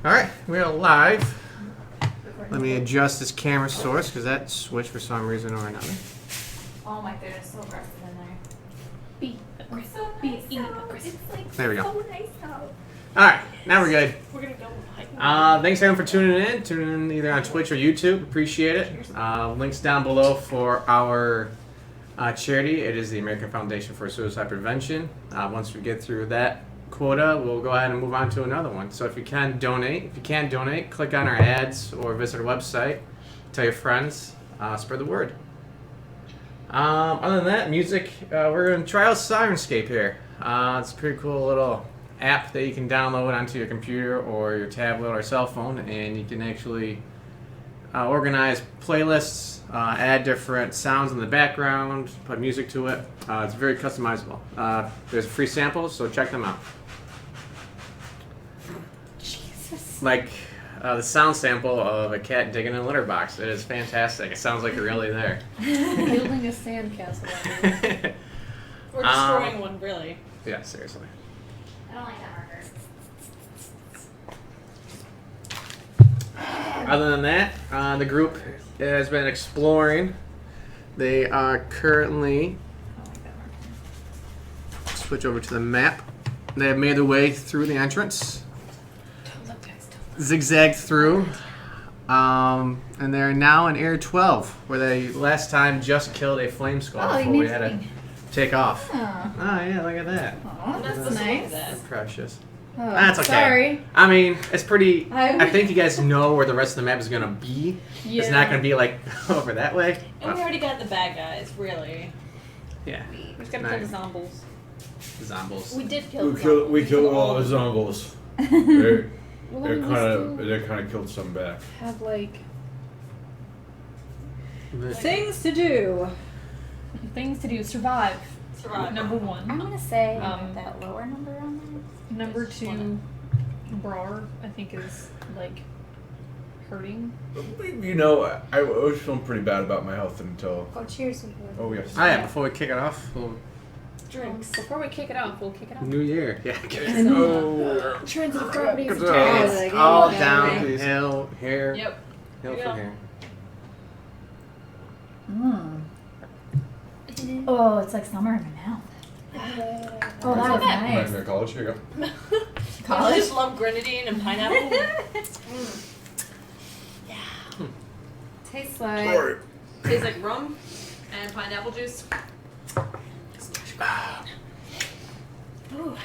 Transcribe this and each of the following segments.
Alright, we are live. Let me adjust this camera source because that switched for some reason or another. Oh my goodness, so aggressive in there. Be It's so nice out. It's like There we go. so nice out. Alright, now we're good. We're gonna go hiking. Thanks everyone for tuning in either on Twitch or YouTube. Appreciate it. Links down below for our charity. It is the American Foundation for Suicide Prevention. Once we get through that quota, we'll go ahead and move on to another one. So if you can donate, click on our ads or visit our website. Tell your friends. Spread the word. Other than that, music. We're going to try out Sirenscape here. It's a pretty cool little app that you can download onto your computer or your tablet or cell phone, and you can actually organize playlists, add different sounds in the background, put music to it. It's very customizable. There's free samples, so check them out. Jesus. Like the sound sample of a cat digging in a litter box. It is fantastic. It sounds like you're really there. building a sandcastle. We're destroying one, really. Yeah, seriously. I don't like that marker. Other than that, the group has been exploring. They are currently switch over to the map. They have made their way through the entrance, zigzagged through, and they're now in Area 12, where they last time just killed a flame skull before we had to take off. Oh, Yeah, look at that. that's nice. That's precious. Oh, That's okay. Sorry. I mean, it's pretty. I think you guys know where the rest of the map is gonna be. Yeah. It's not gonna be like over that way. And we already got the bad guys, really. Yeah. We just gotta kill the zombies. Zombies. We did kill the We zombies. killed all the zombies. They Well, they then we still kind of killed some back. have like This- things to do. Things to do. Survive. Survive. Number one. I'm gonna say Um, that lower number on Number Just two, Brar, I think is like hurting. You know, I was feeling pretty bad about my health until. there. Oh, cheers. Oh yes. Oh yeah, before we kick it off, we'll Drinks. Before we kick it off, we'll kick it off. New Year. Yeah. Oh. Transitive properties. It's like, all yeah, downhill here. Yep. Hill Here we from go. here. Oh, it's like summer in my mouth. Oh, that was nice. Nightmare College. Here you go. I just love grenadine and pineapple. Tastes like. Sorry. Tastes like rum and pineapple juice. Ooh.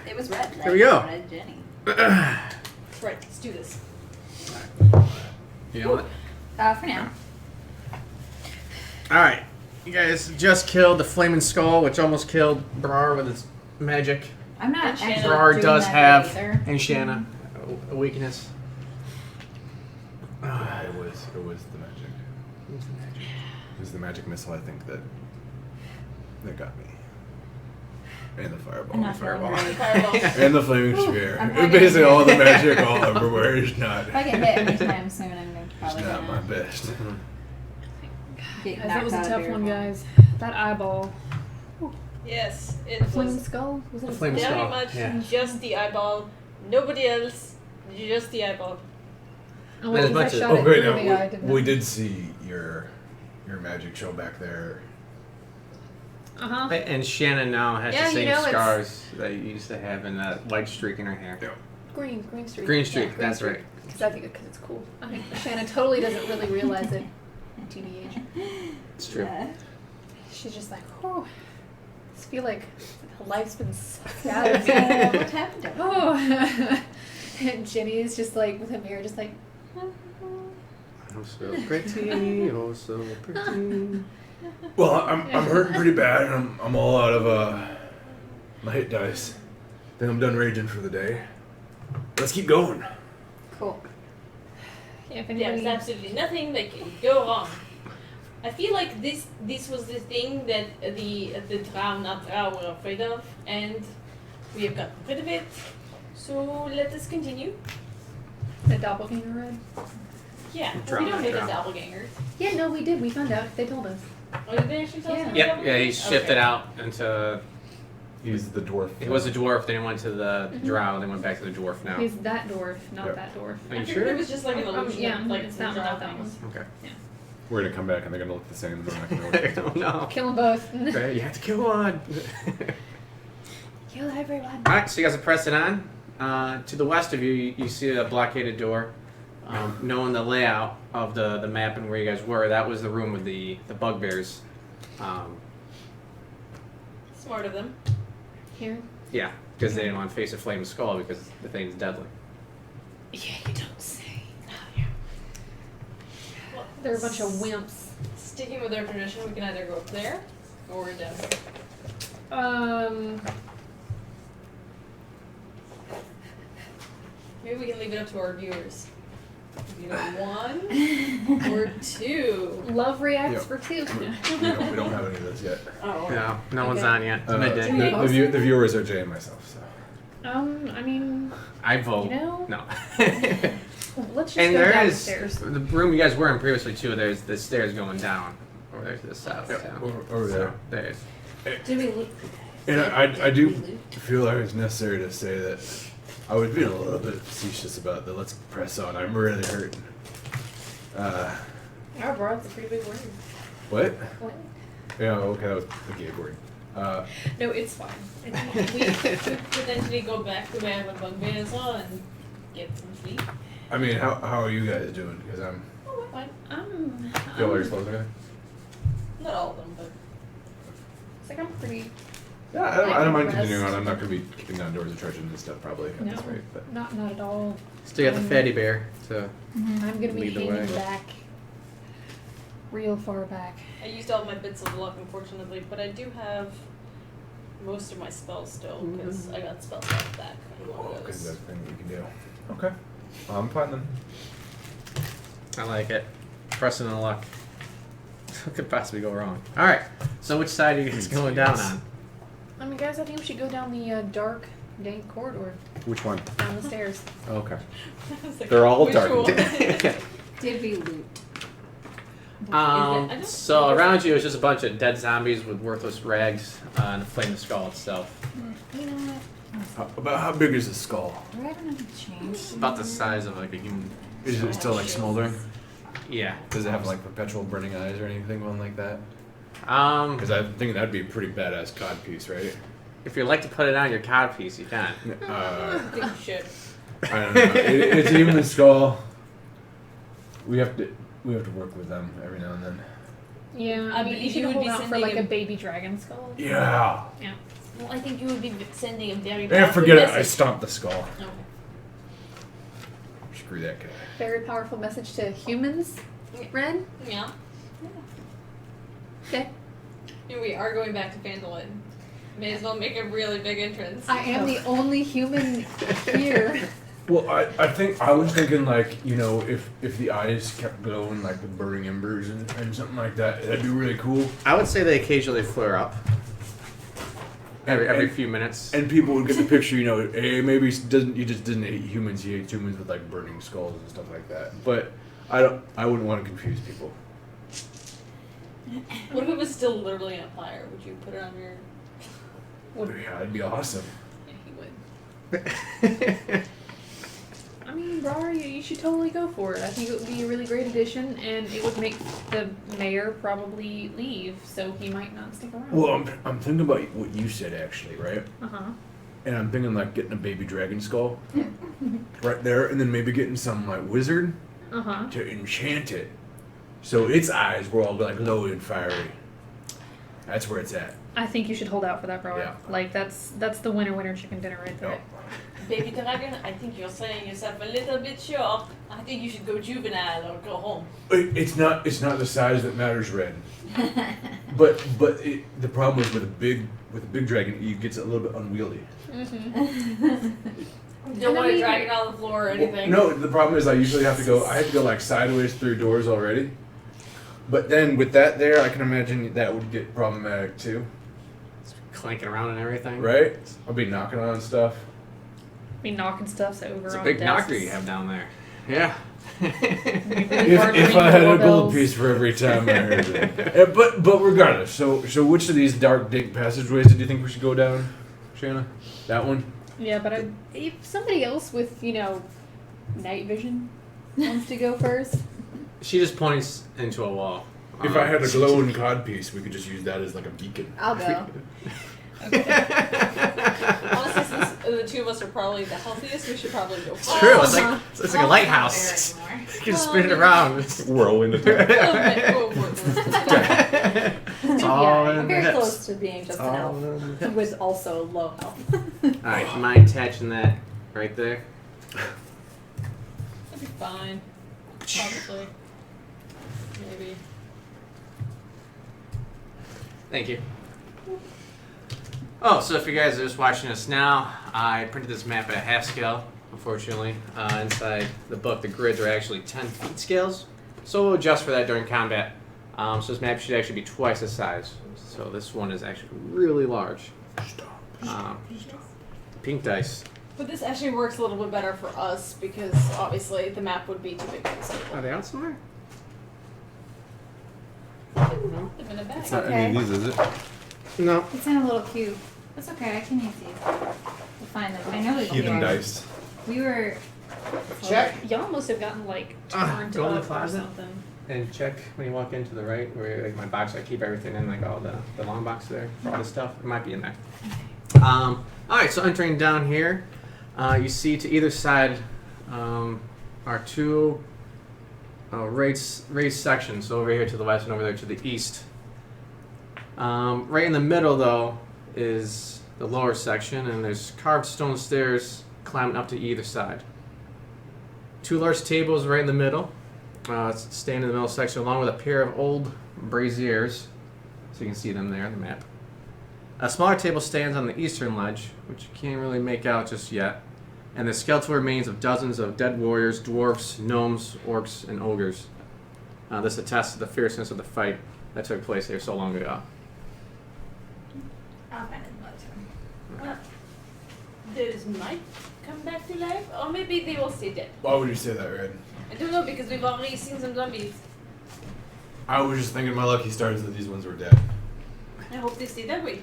It was red. Here we go. Red Jenny. That's right, let's do this. You know what? For now. All right. You guys just killed the flaming skull, which almost killed Brar with its magic. I'm not And Shanna. actually Brar doing does that have, either. and Shanna, a weakness. It was the magic. It was the magic missile, I think, that got me. And the fireball. I'm not feeling great. Fireball. And the flaming spear. I'm probably Basically, gonna- all the magic all everywhere is not. If I get hit anytime soon, I'm gonna It's probably not my gonna best. get Guys, that was a knocked out of tough your one, home. guys. That eyeball. Yes, it Flaming was skull? Was it a Flaming very skull, much yeah. just the eyeball. Nobody else. Just the eyeball. Oh, As because much I as- shot Oh, it great. through Now, the eye, didn't we I? did see your magic show back there. Uh-huh. And Shanna now has Yeah, the same you know, it's- scars that you used to have and that white streak in her hair. Yeah. Green streak. Green streak, Yeah, that's streak. right. Because I think it's cool. I think Shannon totally doesn't really realize it. TBH. It's true. Yeah. She's just like, whew. I just feel like her life's been sucked out of me. What happened to her? Oh. And Jenny's just like, with a mirror, just like, Oh, so pretty, oh, so pretty. Well, I'm hurting pretty bad, and I'm all out of my hit dice. Then I'm done raging for the day. Let's keep going. Cool. yeah, if There's anybody... absolutely nothing that can go wrong. I feel like this was the thing that the Drow were afraid of, and we have gotten rid of it. So let us continue. The doppelganger red? Yeah, Drow, we don't need Drow. a doppelganger. Yeah, no, we did. We found out. They told us. Oh, did they actually tell us? Yeah. about Yep, doppelganger? yeah, he shifted Okay. out into He's the dwarf. It was a dwarf, then he went to the drow, then went back to the dwarf now. He's that dwarf, not Yep. that dwarf. Are you I sure? figured it was just like an illusion. yeah, of, like it's some that one, drow not that things. Okay. We're gonna come back and they're gonna look the same. And they're not gonna know what it is. Oh, no. Kill them both. Okay, you have to kill one. Kill everyone. Alright, so you guys are pressing on. To the west of you, you see a blockaded door. Knowing the layout of the map and where you guys were, that was the room with the bugbears. Smart of them. Here. Yeah, because they didn't want to face a flaming skull because the thing's deadly. Yeah, you don't say. Well, They're a bunch of wimps. Sticking with our tradition, we can either go up there or down here. Maybe we can leave it up to our viewers. Either one or two. Love reacts Yeah. for two. We don't have any of those yet. Oh. No, no one's Okay. on yet. It's The, midday. the viewers are Jay and myself. So. I mean, I vote. You know? No. let's just And go there down the is stairs. the room you guys were in previously too. There's the stairs going down over there to the south. Yeah, too. over there. So, there's. Do we loot? And I do feel like it's necessary to say that I was being a little bit facetious about the let's press on. I'm really hurting. Our broad's a pretty big word. What? What? Yeah, okay, that was the gay word. No, it's fine. We could potentially go back to where the bugbears are and get some sleep. I mean, how are you guys doing? Because I'm. Oh, we're fine. Feel like you're supposed to. Not all of them, but It's like I'm pretty. Yeah, I don't mind Rest. continuing on. I'm not going to be kicking down doors and charging and stuff probably at No, this rate. But not at all. Still got the fatty bear. So I'm gonna be Lead the hanging way. back, real far back. I used all my bits of luck, unfortunately. But I do have most of my spells still because I got spells off back. because that's the thing we can do. Okay. I'm fine then. I like it. Pressing the luck. What could possibly go wrong? All right. So which side are you guys going down on? I mean, guys, I think we should go down the dark, dank corridor, Which one? down the stairs. Okay. Like, They're all which dark. one? Did we loot? I don't So think around you is just a bunch of dead zombies with worthless rags and a flaming skull itself. You know what? About how big is the skull? Do I have enough change? It's about the size of like a human. Is it still like smoldering? Yeah. Does it have like perpetual burning eyes or anything going like that? Because I'm thinking that'd be a pretty badass cod piece, right? If you'd like to put it on your cod piece, you can. I think you should. I don't know. It's a human skull. We have to work with them every now and then. Yeah, I I mean, believe you should you would hold be out for sending like a- a baby dragon skull. Yeah. Yeah. Well, I think you would be sending a very Yeah, powerful forget it. I message. stomped the skull. Okay. Screw that guy. Very powerful message to humans, Ren. Yeah. Okay. Here we are going back to Phandelver. May as well make a really big entrance. I am the only human here. Well, I think I was thinking like, you know, if the eyes kept glowing like with burning embers and something like that, that'd be really cool. I would say they occasionally flare up. Every few minutes. And people would get the picture, you know, hey, maybe he just doesn't hate humans, he hates humans with like burning skulls and stuff like that. But I wouldn't want to confuse people. What if it was still literally on fire? Would you put it on your... Yeah, that'd be awesome. Yeah, he would. I mean, Brar, you should totally go for it. I think it would be a really great addition, and it would make the mayor probably leave, so he might not stick around. Well, I'm thinking about what you said actually, right? Uh-huh. And I'm thinking like getting a baby dragon skull right there, and then maybe getting some like wizard Uh-huh. to enchant it, so its eyes were all like glowing and fiery. That's where it's at. I think you should hold out for that, Brar. Yeah. Like, that's the winner chicken dinner right there. No. Baby dragon, I think you're selling yourself a little bit short. I think you should go juvenile or go home. It's not the size that matters, Red. But the problem is with a big dragon, it gets a little bit unwieldy. Mm-hmm. Don't want I to mean- drag it on the floor or anything. No, the problem is I usually have to go like sideways through doors already. But then with that there, I can imagine that would get problematic too, Clanking around and everything. right? I'll be knocking on stuff. Be knocking stuffs over It's a on big desks. knocker you have down there. Yeah. If I had a gold piece for every time I heard it. But regardless, so which of these dark dank passageways did you think we should go down? Shanna? That one? Yeah, but if somebody else with, night vision wants to go first. She just points into a wall. If I had a glowing codpiece, we could just use that as like a beacon. I'll go. Honestly, since the two of us are probably the healthiest, we should probably go first. True. It's like a lighthouse. You can spin it around. Whirlwind attack. It's all in I'm the very hips. close to being just an elf. Who was also low health. Alright, do you mind attaching that right there? That'd be fine. Probably. Maybe. Thank you. Oh, so if you guys are just watching us now, I printed this map at half scale, unfortunately. Inside the book, the grids are actually 10 feet scales, so we'll adjust for that during combat. So this map should actually be twice the size. So this one is actually really large. Pink dice. But this actually works a little bit better for us because obviously the map would be too big for the circle. Are they out somewhere? Put them in a bag. It's not Okay. any of these, is it? No. It's in a little cube. That's okay, I can use these. We'll find them. I know we Heathen can. dice. We were. Check. Y'all must have gotten, turned go in the up or closet. something. And check when you walk into the right, where like my box, I keep everything in, like all the long box there for all the stuff. It might be in there. All right, so entering down here, you see to either side are two raised sections. So over here to the west and over there to the east. Right in the middle, though, is the lower section, and there's carved stone stairs climbing up to either side. Two large tables right in the middle. Stand in the middle section along with a pair of old braziers, so you can see them there on the map. A smaller table stands on the eastern ledge, which you can't really make out just yet, and the skeletal remains of dozens of dead warriors, dwarfs, gnomes, orcs, and ogres. This attests to the fierceness of the fight that took place here so long ago. I'll find it later. Those might come back to life, or maybe they will stay dead. Why would you say that, Red? I don't know because we've already seen some zombies. I was just thinking my lucky stars that these ones were dead. I hope they stay that way.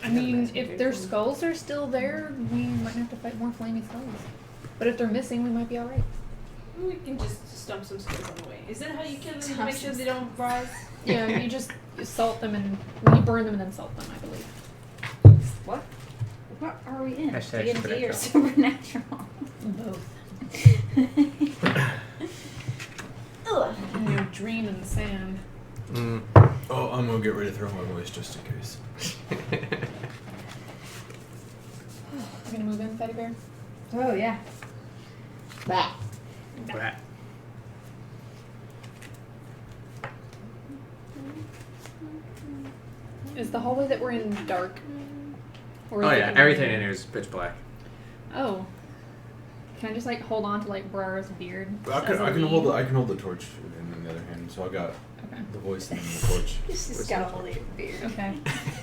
I mean, if their skulls are still there, we might have to fight more flaming skulls. But if they're missing, we might be alright. We can just stomp some skulls on the way. Is that how you kill them to make sure they don't rise? Yeah, you just salt them and you burn them and then salt them, I believe. What? What are we in? Hashtag D&D or supernatural. supernatural? Both. Ugh. And you dream in the sand. Mm. Oh, I'm gonna get ready to throw my voice just in case. We're gonna move in, Fatty Bear? Oh yeah. Bah. Rat. Is the hallway that we're in dark? Or Oh is it yeah, everything in here is pitch black. Oh. Can I just hold on to Brara's beard? I can hold the torch in the other hand, so I got Okay. the voice and the torch. Just gotta hold your beard.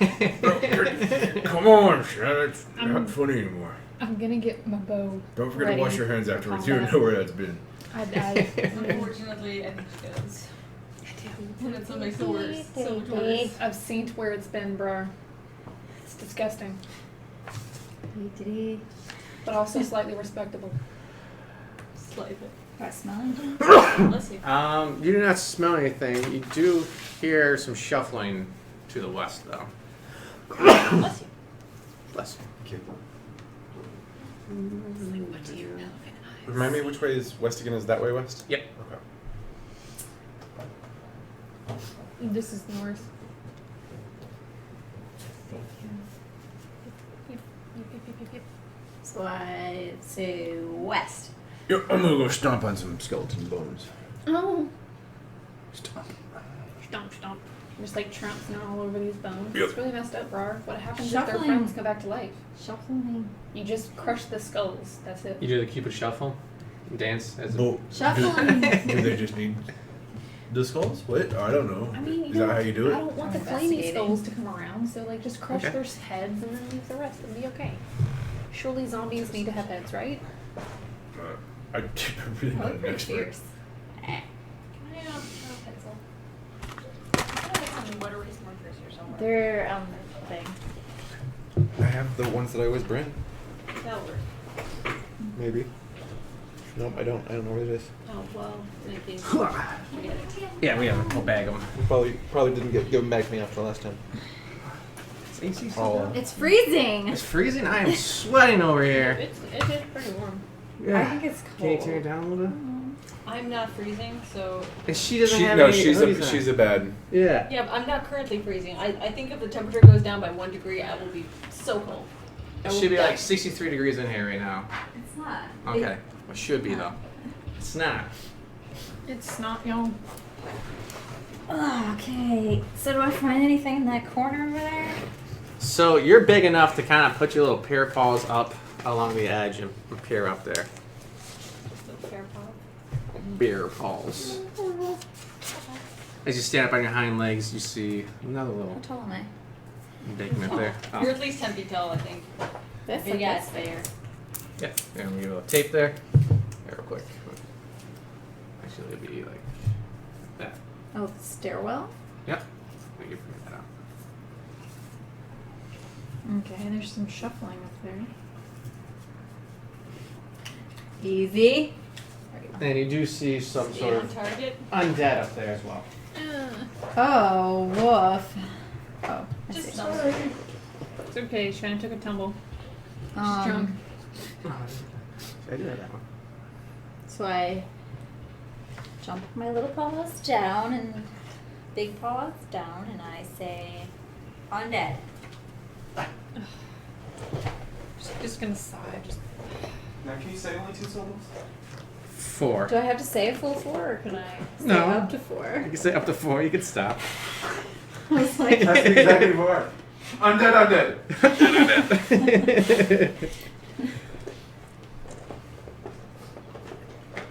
Okay. Come on, Shannon. It's I'm- not funny anymore. I'm gonna get my bow. Don't forget ready to wash your hands for afterwards. You combat. don't know where that's been. Unfortunately, I think she does. And that's what makes it worse. So much worse. I've seen where it's been, bro. It's disgusting, but also slightly respectable. Slightly. Do I smell anything? Bless you. You do not smell anything. You do hear some shuffling to the west, though. Bless you. Bless you. Thank you. What do you know? Remind me which way is west again? Is that way west? Yep. Okay. This is north. So I say west. Yep, I'm gonna go stomp on some skeleton bones. Oh. Stomp. Stomp, stomp. Just trouncing all over these bones. Yep. It's really messed up, Brar. What happens if Shuffling. their friends come back to life? Shuffling. You just crush the skulls. That's it. You do the Cupid shuffle, dance as a No. Shuffling. Do they just need the skulls? What? I don't know. I mean, Is that how you do I it? don't want the I'm flaming investigating. skulls to come around, so just crush Okay. their heads and then leave the rest. It'll be okay. Surely zombies need to have heads, right? I'm really not Look an pretty expert. fierce. Can I have a pencil? I have some water erase markers here somewhere. They're on the thing. have the ones that I always bring. That'll work. Maybe. Nope, I don't. I don't know where it is. Oh, well, maybe. Forget it. Yeah, we have a whole bag of them. Probably didn't give them back to me after the last time. It's AC so Oh. down. It's freezing. It's freezing. I am sweating over here. It is pretty warm. I think it's Can you cold. turn it down a little bit? I'm not freezing, so. And she doesn't have No, any she's hoodies a on. she's a bad. Yeah. Yeah, but I'm not currently freezing. I think if the temperature goes down by 1 degree, I will be so cold. I It will should be die. like 63 degrees in here right now. It's not. Okay. It should be though. It's not. It's not, y'all. Okay. So do I find anything in that corner over there? So you're big enough to kind of put your little peer paws up along the edge and peer up there. So fair pop. Beer paws. As you stand up on your hind legs, you see another How little tall am I? embankment there. You're Oh. at least 10 feet tall, I think. This? Big ass bear. Yeah. And we get a little tape there. Real quick. Actually, it'll be like that. Oh, the stairwell? Yep. We can figure that out. Okay, there's some shuffling up there. Easy. There we go. And you do see some Stay sort on of target. undead up there as well. Oh, woof. Oh, I Just see. some. It's okay. Shannon took a tumble. She's Um, drunk. I do have that one. So I jump my little paws down and big paws down, and I say, undead. Just gonna sigh. Just Now, can you say only 2 syllables? 4. Do I have to say a full 4, or can I say No. up to You 4? can say up to 4. You can stop. I was like, That's the executive order. Undead.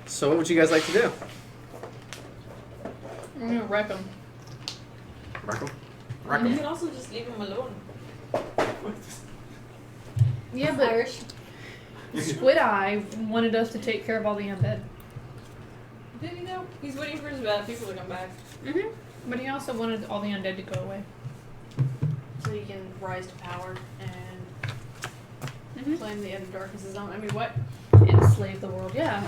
So what would you guys like to do? I'm gonna wreck him. Rock 'em? You can also just leave him alone. Yeah, but Irish. Squid Eye wanted us to take care of all the undead. Did he know? He's waiting for his bad people to come back. Mm-hmm. But he also wanted all the undead to go away. So he can rise to power and claim the end of darkness as his own. I mean, what? Enslave the world. Yeah.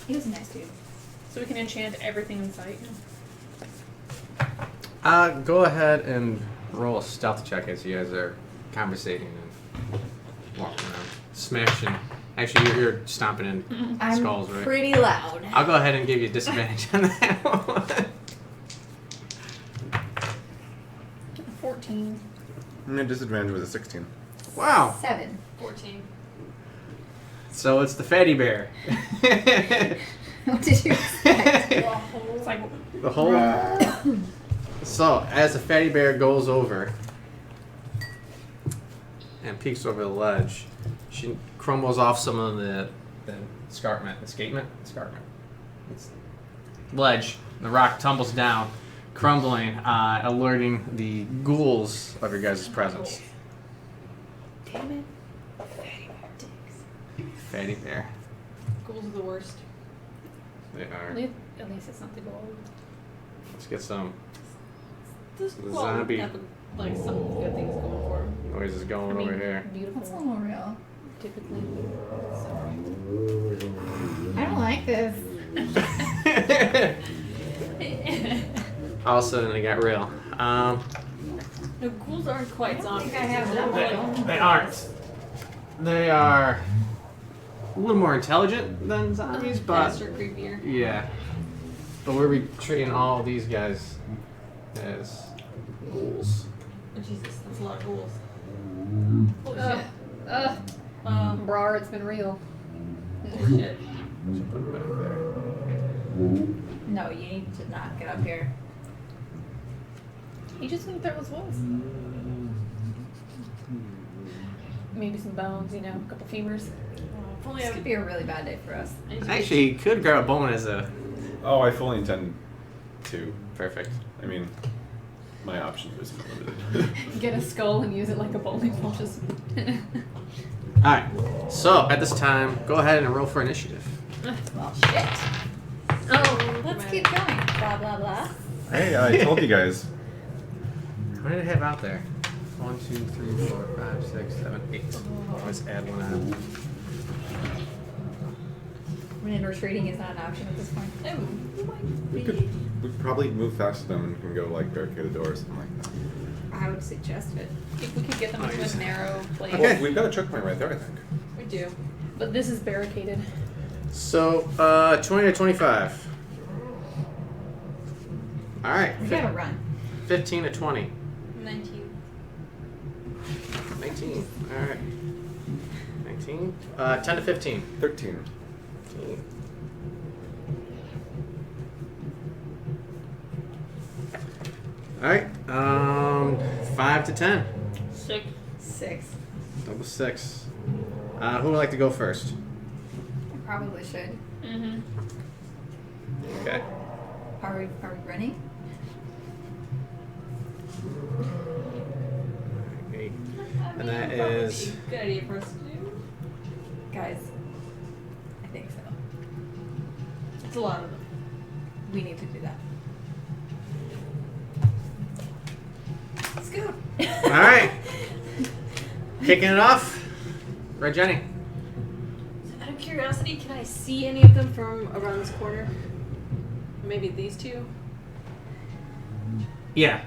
He was a nice dude. So we can enchant everything in sight. Go ahead and roll a stealth check as you guys are conversating and walking around, smashing. Actually, you're stomping in I'm skulls, right? pretty loud. I'll go ahead and give you a disadvantage on that one. 14. My disadvantage was a 16. Wow. 7. 14. So it's the fatty bear. What did you expect? It's like The whole. So as the fatty bear goes over and peeks over the ledge, she crumbles off some of the escarpment. It's ledge. The rock tumbles down, crumbling, alerting the ghouls of your guys' presence. Damn it. Fatty bear. Ghouls are the worst. They are. at least it's not the gold. Let's get some This The well, zombie. have like some good things going for him. noises going over here. Beautiful. That's a little real. Typically. I don't like this. All of a sudden, it got real. No, ghouls aren't quite zombies. I have They're that more one. like- They aren't. They are a little more intelligent than zombies, but faster, creepier. yeah. But we're treating all these guys as ghouls. Oh, Jesus, that's a lot of ghouls. Holy Ugh. shit. Ugh. Brar, it's been real. Holy shit. Should put them back there. No, you need to not get up here. He just went there was wolves. Maybe some bones, you know, a couple femurs. If only This I could be a really bad day for us. Actually, you could grab a bone as a Oh, I fully intend to. perfect. I mean, my options was limited. Get a skull and use it like a bowling ball. Just. All right. So at this time, go ahead and roll for initiative. Well, shit. Oh, Let's keep going. Blah, blah, blah. Hey, I told you guys. What did it have out there? 1, 2, 3, 4, 5, 6, 7, 8. Let's add one on. When retreating is not an option at this point. We could probably move past them and can go like barricade a door or something like that. I would suggest it. If we could get them into a narrow place. Okay. Well, we've got a choke point right there, I think. We do. But this is barricaded. So, 20 to 25. Alright. We gotta run. 15 to 20. 19. 19. Alright. 19. 10 to 15. 13. 15. Alright. 5 to 10. 6. 6. Double 6. Who would like to go first? I probably should. Mm-hmm. Okay. Are we running? 8. And that is. Good idea for us to do. Guys, I think so. It's a lot of them. We need to do that. Let's go. Alright. Kicking it off. Red Jenny. Out of curiosity, can I see any of them from around this corner? Maybe these two? Yeah.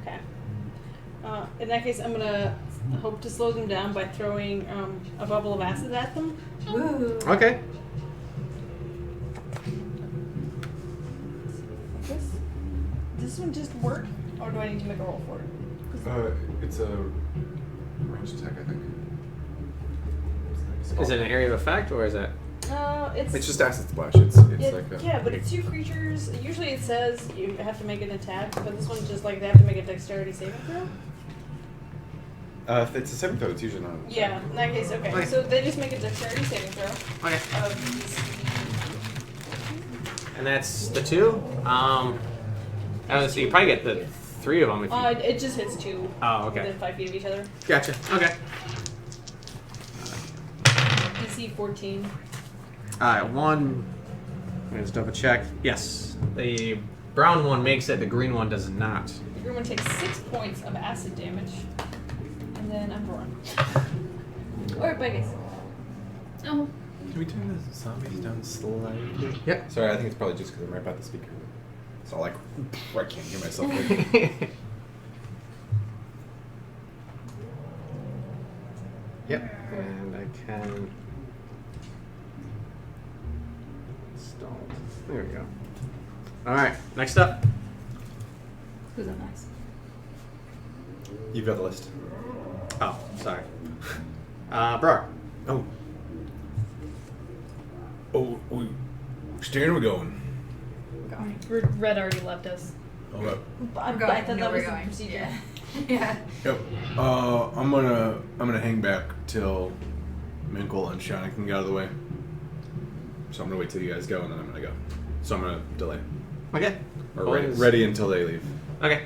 Okay. In that case, I'm gonna hope to slow them down by throwing a bubble of acid at them. Woo. Okay. Does this one just work? Or do I need to make a roll for it? It's a ranged attack, I think. Is it an area of effect or is it? It's just acid splash. It's like a. Yeah, but it's 2 creatures. Usually it says you have to make an attack, but this one's just like they have to make a dexterity saving throw. If it's a saving throw, it's usually not. Yeah, in that case, okay. Okay. So they just make a dexterity saving throw. Okay. And that's the 2. So you probably get the 3 of them if you. It just hits 2. Oh, okay. Within 5 feet of each other. Gotcha. Okay. DC 14. Alright, 1. Let's double check. Yes. The brown one makes it, the green one does not. The green one takes 6 points of acid damage. And then I'm run. Or buggies. Oh. Can we turn the zombies down slightly? Yep. Sorry, I think it's probably just because I'm right by the speaker. It's all like, I can't hear myself. Yep. And I can install. There we go. Alright, next up. Who's up next? You've got the list. Oh, sorry. Bro. Oh. Oh, we staying or we going? Red already left us. Hold up. I going. thought No, that we're was the going. procedure. Yeah. Yep. I'm gonna hang back till Minkle and Shauna can get out of the way. So I'm gonna wait till you guys go and then I'm gonna go. So I'm gonna delay. Okay. Or ready until they leave. Okay.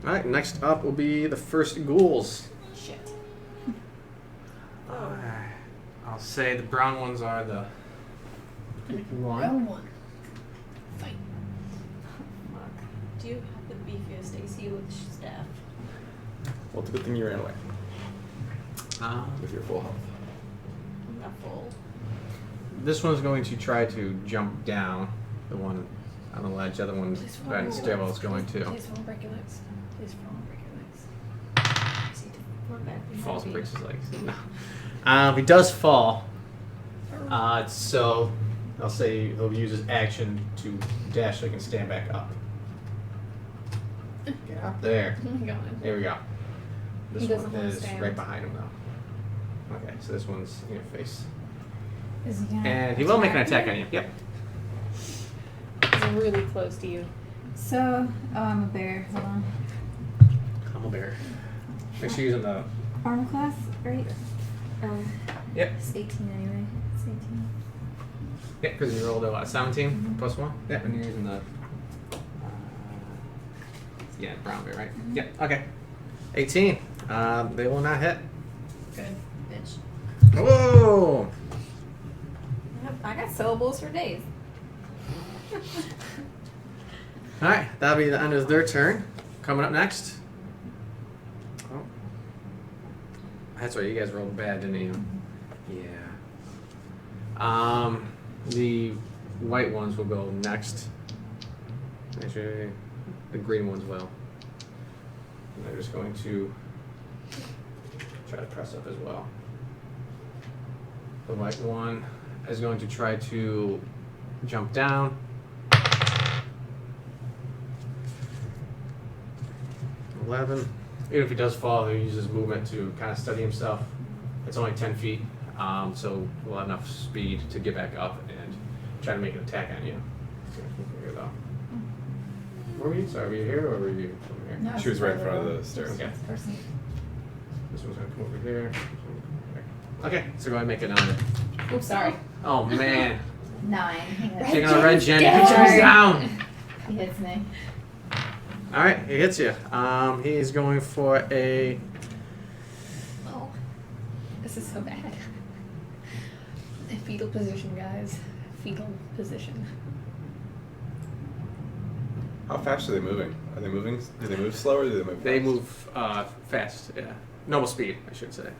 Alright, next up will be the first ghouls. Shit. I'll say the brown ones are the one. one. Fight. Fuck. Do you have the beefiest AC with staff? Well, it's a good thing you ran away Uh, with your full health. I'm not full. this one's going to try to jump down. The one on the ledge. The other one right in the stairwell is going to. Please fall, break your legs. Please fall, break your legs. We're back. Falls and breaks his legs. No. If he does fall, so I'll say he'll use his action to dash so he can stand back up. Get up there. Oh my god. There we go. This He doesn't one wanna is stand. right behind him though. Okay, so this one's in your face. Is he gonna And he will make an attack on you. Yep. He's really close to you. So, I'm a bear. Hold on. I'm a bear. Make sure you're using the. Armor class, right? Yep. It's 18 anyway. It's 18. Yep, because you rolled a 17 plus 1. Yep, and you're using the. Yeah, brown bear, right? Yep. Okay. 18. They will not hit. Good, bitch. Whoa! I got syllables for days. Alright, that'll be the end of their turn. coming up next. Oh. That's right, you guys rolled bad, didn't you? Yeah. The white ones will go next. Actually, the green ones will. And they're just going to try to press up as well. The white one is going to try to jump down. 11. Even if he does fall, he uses movement to kind of steady himself. It's only 10 feet, so we'll have enough speed to get back up and try to make an attack on you. Here, though. Where were you? Sorry, were you here or were you over here? No, She was right in front of the stairs. Okay. Person. This one's going to come over here. Okay, so go ahead and make another. Oops, sorry. Oh, man. 9. Taking on red Jenny. He jumps down. He hits me. All right, he hits you. He's going for a. Oh, this is so bad. Fetal position, guys. Fetal position. How fast are they moving? Are they moving? Do they move slower? Or do they move? They fast? move fast. Yeah, normal speed, I should say.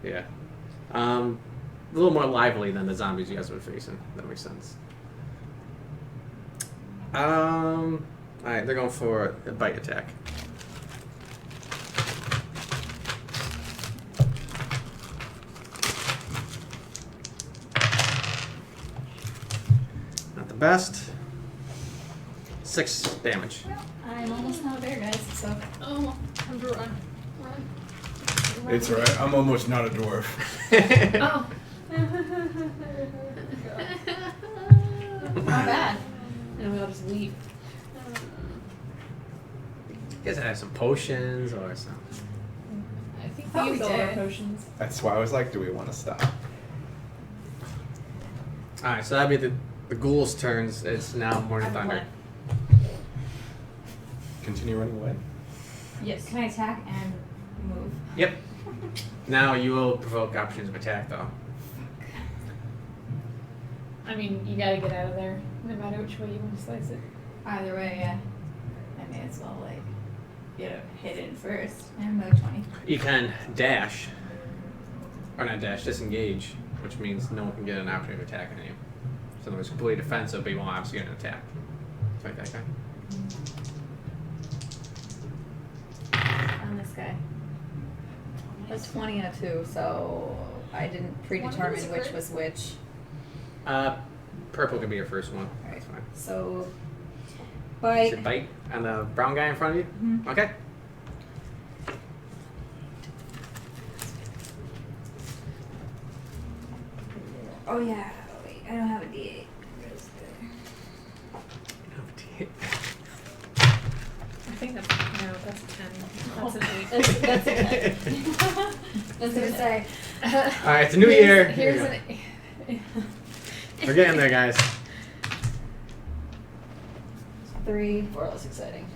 Yeah, a little more lively than the zombies you guys were facing. That makes sense. All right, they're going for a bite attack. Not the best. 6 damage. I'm almost not a bear, guys, so. Oh, I'm to run. It's alright. I'm almost not a dwarf. Oh. Not bad. And we'll just leave. You guys have some potions or something. I think Thought we we used all our did. potions. That's why I was like, do we want to stop? Alright, so that'd be the ghouls' turns. It's now Morning I have a Thunder. plan. Continue running away. Yes. Can I attack and move? Yep. Now you will provoke options of attack, though. I mean, you gotta get out of there, no matter which way you want to slice it. Either way, yeah. I may as well, like, get it hidden first. And move 20. You can dash, or not dash, disengage, which means no one can get an opportunity to attack on you. So it's completely defensive, but you won't obviously get an attack. Like that guy. On this guy. A 20 and a 2, so I didn't predetermine is which great. was which. Purple can be your first one. Alright. That's fine. So, Is it bite. bite on the brown guy in front of you? Mhm. Okay. Oh yeah, wait, I don't have a D8. I think that's that's a 10. That's an 8. That's a 10. That's what I say. Alright, it's a new year. Here's Here an. We're getting there, guys. 3, 4 less exciting.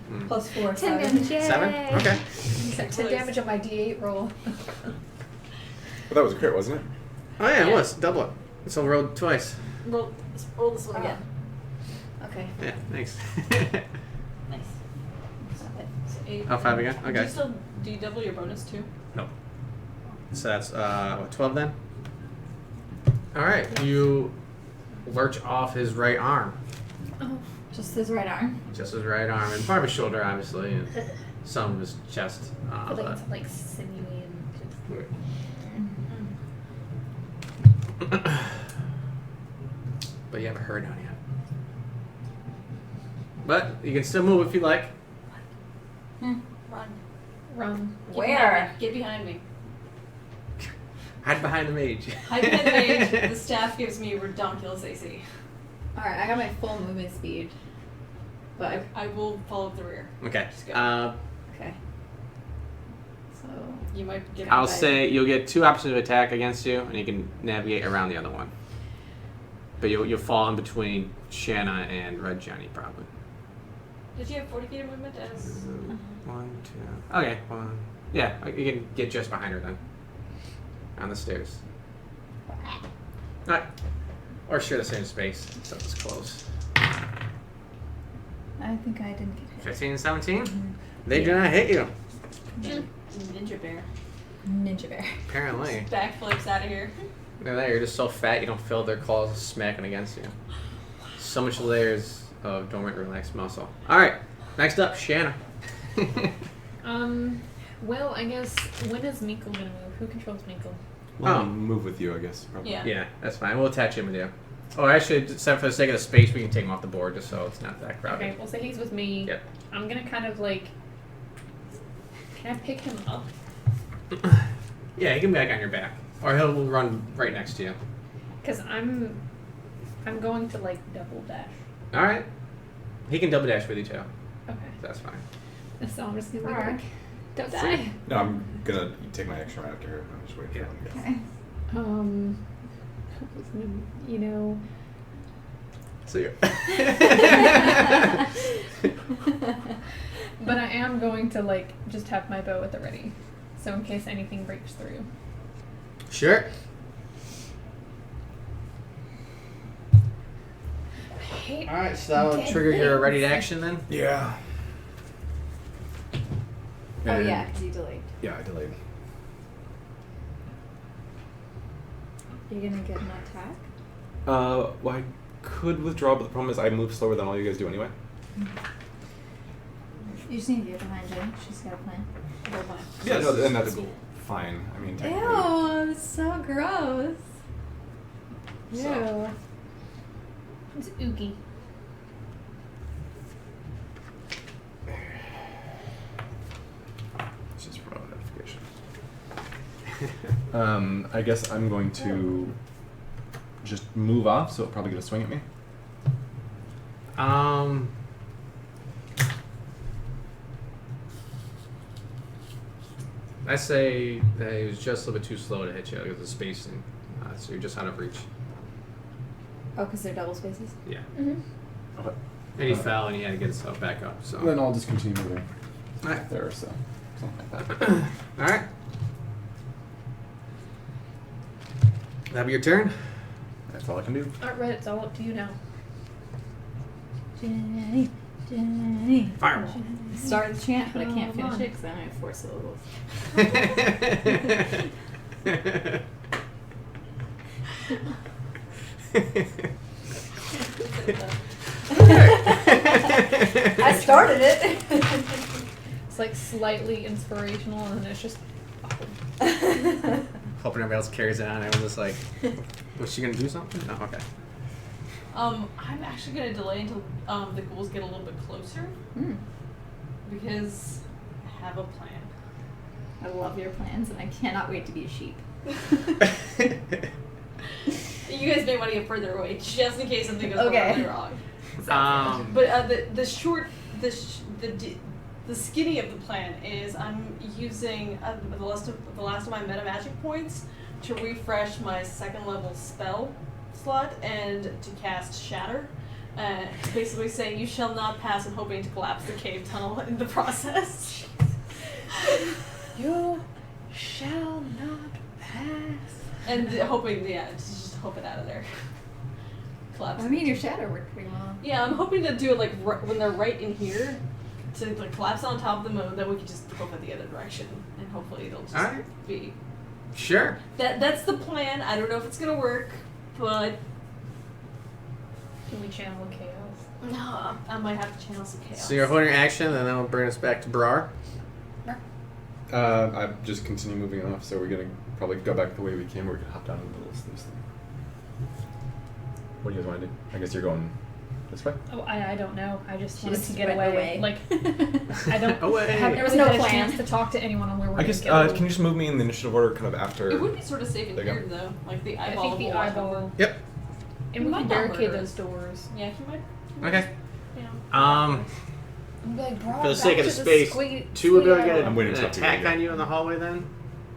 Mm. Plus 4, 10 7. damage. 7? Okay. 10 damage on my D8 roll. But that was a crit, wasn't it? Oh yeah, it Yeah. was. Double it. So rolled twice. Roll this one again. Okay. Yeah, thanks. Nice. So 8. Oh, 5 again? Okay. Do you double your bonus too? No. So that's what, 12 then? Alright, you lurch off his right arm. Oh. Just his right arm. Just his right arm, and part of his shoulder, obviously, and some of his chest. I feel like But it's like sinewy and but you haven't heard on yet. But you can still move if you like. Run. run. Get Where? behind me. Get behind me. Hide behind the mage. Hide behind the mage. The staff gives me redonkulous AC. Alright, I got my full movement speed. But, I will follow up the rear. Okay. Just go. okay. So, You might get. I'll by- say you'll get 2 options of attack against you, and you can navigate around the other one. But you'll fall in between Shanna and Red Johnny, probably. Did you have 40 feet of movement as? 1, 2. Okay. 1. Yeah, you can get just behind her then. On the stairs. Alright. Or share the same space, so it's close. I think I didn't get hit. 15 and 17. Mhm. They do not hit you. Ninja bear. Ninja bear. Apparently. Backflips out of here. They're there. You're just so fat you don't feel their claws smacking against you. So much layers of dormant, relaxed muscle. All right. Next up, Shanna. Well, I guess when is Minkle gonna move? Who controls Minkle? Well, Oh. move with you, I guess. Probably. Yeah. Yeah, that's fine. We'll attach him with you. Oh, actually, except for the sake of the space, we can take him off the board just so it's not that crowded. Okay, well, so he's with me. Yep. I'm gonna kind of like. Can I pick him up? Yeah, he can be back on your back, or he'll run right next to you. Cause I'm going to like double dash. All right. He can double dash with you too. Okay. That's fine. So I'm just gonna Alright. like, don't die. No, I'm gonna take my action right after her. I'm just waiting for him. Okay. You know. So you're. But I am going to like just have my bow at the ready, so in case anything breaks through. Sure. I hate. All right, so that'll trigger your ready to action then. Yeah. Oh And- yeah, because you delayed. Yeah, I delayed. You're gonna get an attack? Well, I could withdraw, but the problem is I move slower than all you guys do anyway. You just need to get behind Jen. She's got a plan. Yeah, no, and that's fine. I mean, technically. Ew, that's so gross. So. It's oogie. It's just remote notification. I guess I'm going to just move off, so it'll probably get a swing at me. I say that he was just a little bit too slow to hit you because of the spacing, so you're just out of reach. Oh, because they're double spaces? Yeah. Mm-hmm. Okay. And he fell and he had to get himself back up. So. Then I'll just continue moving Alright. there, so something like that. All right. That'll be your turn. That's all I can do. Alright, Red, it's all up to you now. Jenny, Jenny. Fireball. Start the chant, but I can't finish it because I only have 4 syllables. I started it. It's like slightly inspirational, and then it's just. Hoping everybody else carries it on. Everyone's just like, was she gonna do something? No, okay. I'm actually gonna delay until the ghouls get a little bit closer because I have a plan. I love your plans, and I cannot wait to be a sheep. You guys may want to get further away just in case something goes Okay. horribly wrong. But the skinny of the plan is I'm using the last of my meta magic points to refresh my 2nd level spell slot and to cast Shatter. Basically saying you shall not pass and hoping to collapse the cave tunnel in the process. You shall not pass. And hoping, to just hope it out of there. Collapse. I mean, your shadow worked pretty well. Yeah, I'm hoping to do it like when they're right in here, to like collapse on top of the moon. Then we can just hope at the other direction, and hopefully it'll just Alright. be. Sure. That's the plan. I don't know if it's gonna work, but Can we channel chaos? no, I might have to channel some chaos. So you're holding your action, and then that'll bring us back to Brar. I just continue moving off, so we're gonna probably go back the way we came, or we can hop down in the middle of this thing. What do you guys want to do? I guess you're going this way? Oh, I don't know. I just wanted just to get went away. away. Like, I don't Away. have There was really no had a plan. chance to talk to anyone on where we're I guess, gonna go. can you just move me in the initiative order kind of after? It would be sort of safe and There you go. weird though, like the I eyeball. think the will watch eyeball. over. Yep. And we Might can not barricade murder those us. doors. Yeah, he might. Okay. Yeah. I'm like, bro, For the sake of the space, 2 will be able to get I'm waiting an for something attack to get. on you in the hallway. Then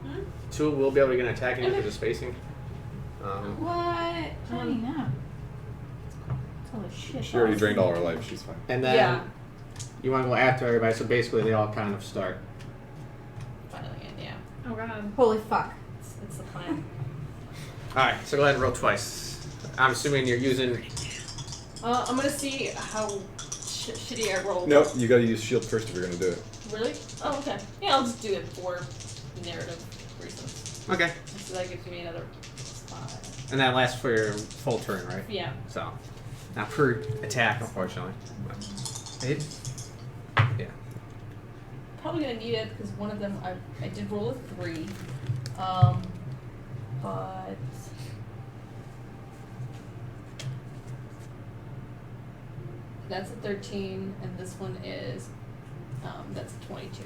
Hmm? 2 will be able to get an attack on you Okay. for the spacing. What? Honey, no. That's all the shit. She already drained all her life, she's fine. And then Yeah. you want to go after everybody. So basically, they all kind of start. Finally, yeah. Oh god. Holy fuck. It's the plan. All right. So go ahead and roll twice. I'm assuming you're using. I'm gonna see how shitty I rolled. Nope, you gotta use shield first if you're gonna do it. Really? Oh, okay. Yeah, I'll just do it for narrative reasons. Okay. So that gives me another +5. And that lasts for your full turn, right? Yeah. So, not per attack, unfortunately. It, yeah. Probably gonna need it because one of them I did roll a 3. But that's a 13 and this one is that's a 22.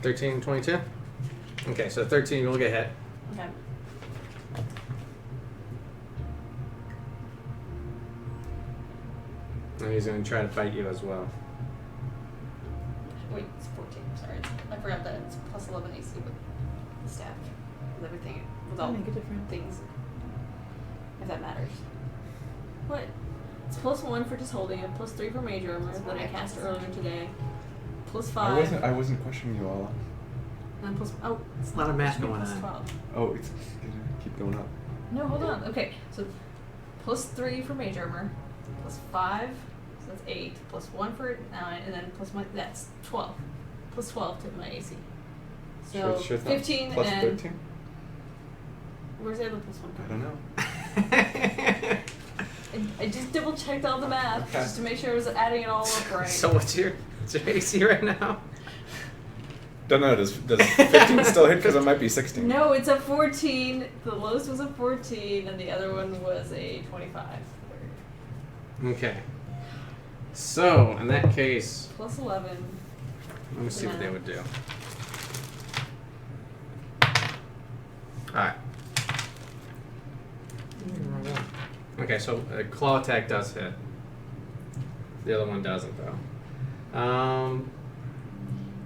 13, 22? Okay, so 13 will get hit. Okay. And he's going to try to fight you as well. Wait, it's 14. Sorry, I forgot that it's +11 AC with the staff, with everything, with all Make a difference. things. If that matters. What? It's +1 for just holding it, +3 for major armor that I cast earlier today, +5. I wasn't questioning you all. And then +, oh, It's a lot of math going on. +12. Oh, it's keep going up. No, hold on. Okay, so +3 for major armor, +5, so that's 8, +1 for 9, and then that's 12. +12 to my AC. So Sure thought 15 plus and 13? where's the other +1? I don't know. I just double checked all the math Okay. just to make sure I was adding it all up right. So what's your AC right now? Don't know. Does 15 still hit? Because it might be 16. No, it's a 14. The lowest was a 14, and the other one was a 25. Okay. So, in that case, +11. let me see what they would do. Alright. Okay, so a claw attack does hit. The other one doesn't, though.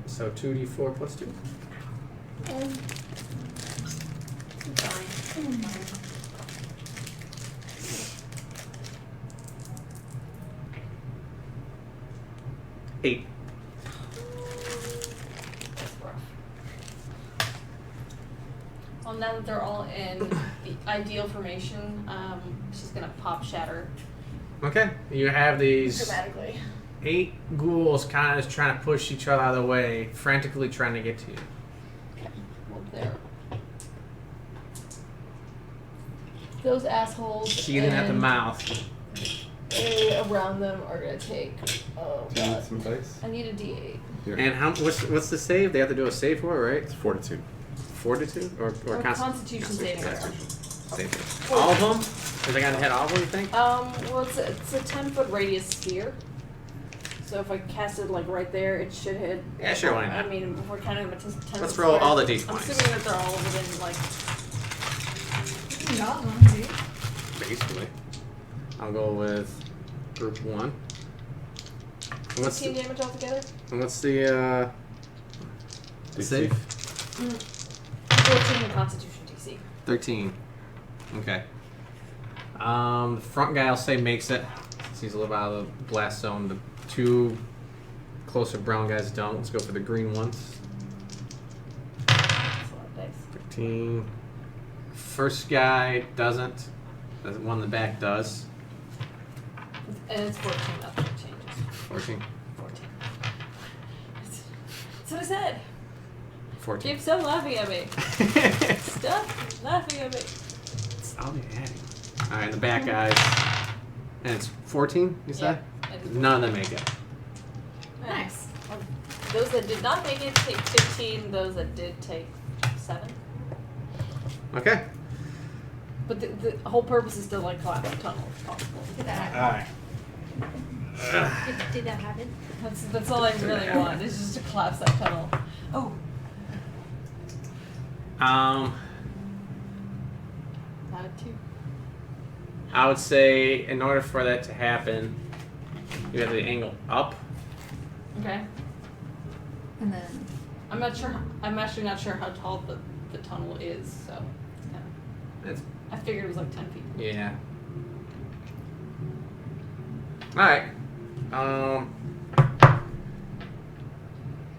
So 2d4 plus 2. Eight. That's rough. Well, now that they're all in the ideal formation, she's gonna pop shatter Okay, you have these dramatically. 8 ghouls kind of just trying to push each other out of the way, frantically trying to get to you. Okay, well there. Those assholes Sheathing at the and mouth. around them are gonna take. Oh Do you need god. some dice? I need a D8. Here. And what's the save? They have to do a save for it, right? It's Fortitude. Fortitude or Or Constitution saving throw. Save. All of them? Is they gonna hit all of them? You think? Well, it's a 10-foot radius sphere. So if I cast it like right there, it should hit. Yeah, sure, why not? I mean, if we're kind of a 10. Let's roll all the I'm d20s. assuming that they're all within like. Not one, dude. Basically. I'll go with group 1. And what's 15 the, damage altogether. and what's the save? 14 Constitution DC. 13. Okay. The front guy, I'll say, makes it. Since he's a little out of the blast zone. The 2 closer brown guys don't. Let's go for the green ones. That's a lot of dice. 13. First guy doesn't. The one in the back does. And it's 14. That's what changes. 14. 14. That's what I said. 14. Keep stop laughing at me. Stop laughing at me. I'll be adding. Alright, and the back guys. And it's 14, you said? None of them make it. Nice. Those that did not make it take 15. Those that did take 7. Okay. But the whole purpose is to like collapse the tunnel if possible. Alright. Did that happen? That's all I really want is just to collapse that tunnel. Oh. Um, Not a 2. I would say in order for that to happen, you have to angle up. Okay. And then I'm actually not sure how tall the tunnel is, so it's kind of. It's, I figured it was like 10 feet. yeah. Alright.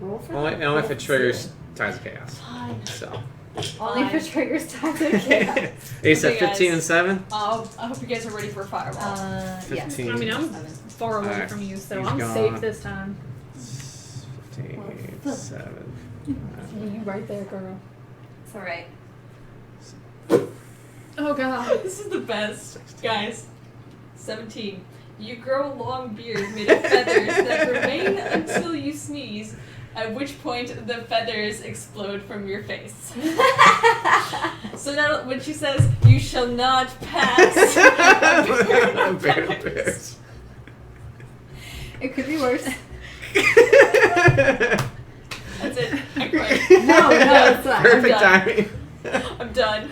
Roll for Only if it triggers Tides of Chaos. Fine. So. Only for triggers times of chaos. He said Okay, guys. 15 and 7. I hope you guys are ready for fireball. Yes. 15. I mean, I'm 7. far away Alright. from you, so He's I'm gone. safe this time. 15, Well, 7. You right there, girl. It's alright. Oh god. This is the best, guys. 17. You grow a long beard made of feathers that remain until you sneeze, at which point the feathers explode from your face. So now when she says, you shall not pass a beard of feathers. It could be worse. That's it. I quit. No, it's not. Perfect done. timing. I'm done.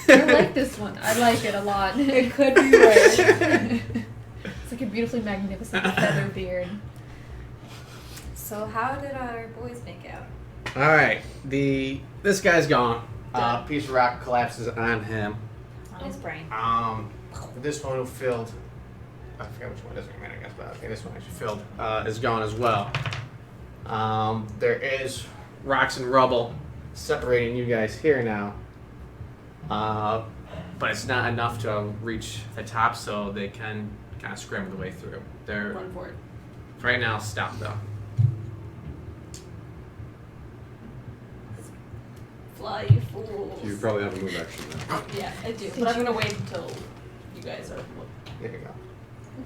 I like this one. I like it a lot. It could be worse. It's like a beautifully magnificent feather beard. So how did our boys make out? All right, this guy's gone. Piece of rock collapses on him. On his brain. This one who filled. I forget which one. Doesn't really matter, I guess, but I think this one actually filled is gone as well. There is rocks and rubble separating you guys here now. But it's not enough to reach the top, so they can kind of scramble the way through. They're Run for it. right now stopped though. Fly, you fools. You probably have a move action now. Yeah, I do. But I'm gonna wait until you guys are. There you go.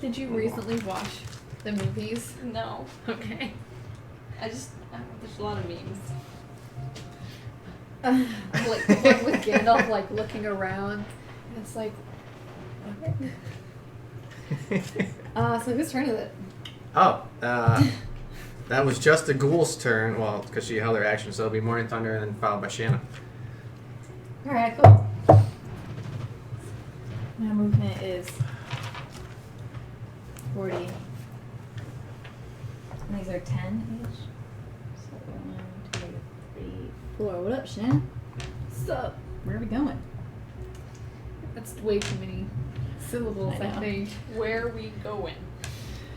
Did you recently watch the movies? No. Okay. There's a lot of memes. I'm like the one with Gandalf like looking around. And it's like what? So whose turn is it? Oh, that was just the ghoul's turn. Well, because she held her action, so it'll be Morning Thunder and then followed by Shanna. Alright, cool. My movement is 40. And these are 10 each. So 1, 2, 3, 4. What up, Shannon? What's up? Where are we going? That's way too many syllables, I I know. think. Where we going?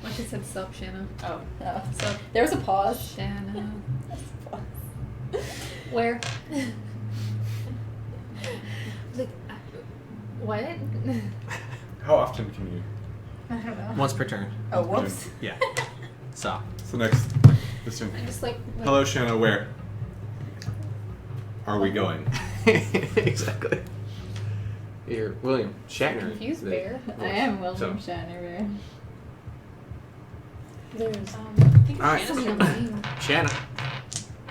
When she said sup, Shanna. Oh. Oh, Sup, there was a pause. Shanna. There's a pause. Where? Like, what? How often can you? I don't know. Once per turn. Oh, whoops. Yeah. So. So next, this turn. I just like Hello, Shanna. Where are we going? Exactly. You're William Shatner. confused the- bear. I am William So- Shatner. There's I think All right. Shanna's something turn. Shanna.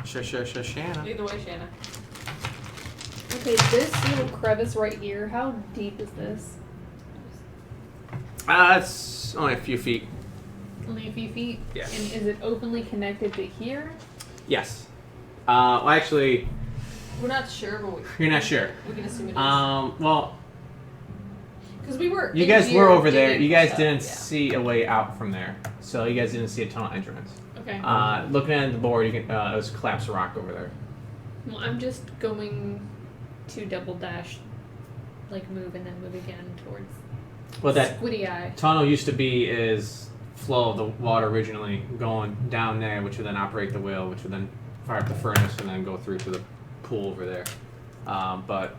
Shanna. Either way, Shanna. Okay, this little crevice right here, how deep is this? It's only a few feet. Only a few feet? Yeah. And is it openly connected to here? Yes. Well, actually, We're not sure, but you're not sure. we can assume it is. Well, Because we were. you in guys here were over there. digging You guys stuff, didn't yeah. see a way out from there, so you guys didn't see a tunnel entrance. Okay. Looking at the board, you can. It was collapsed rock over there. Well, I'm just going to double dash, like move and then move again towards Well, that Squiddy Eye. tunnel used to be is flow of the water originally going down there, which would then operate the wheel, which would then fire up the furnace and then go through to the pool over there. But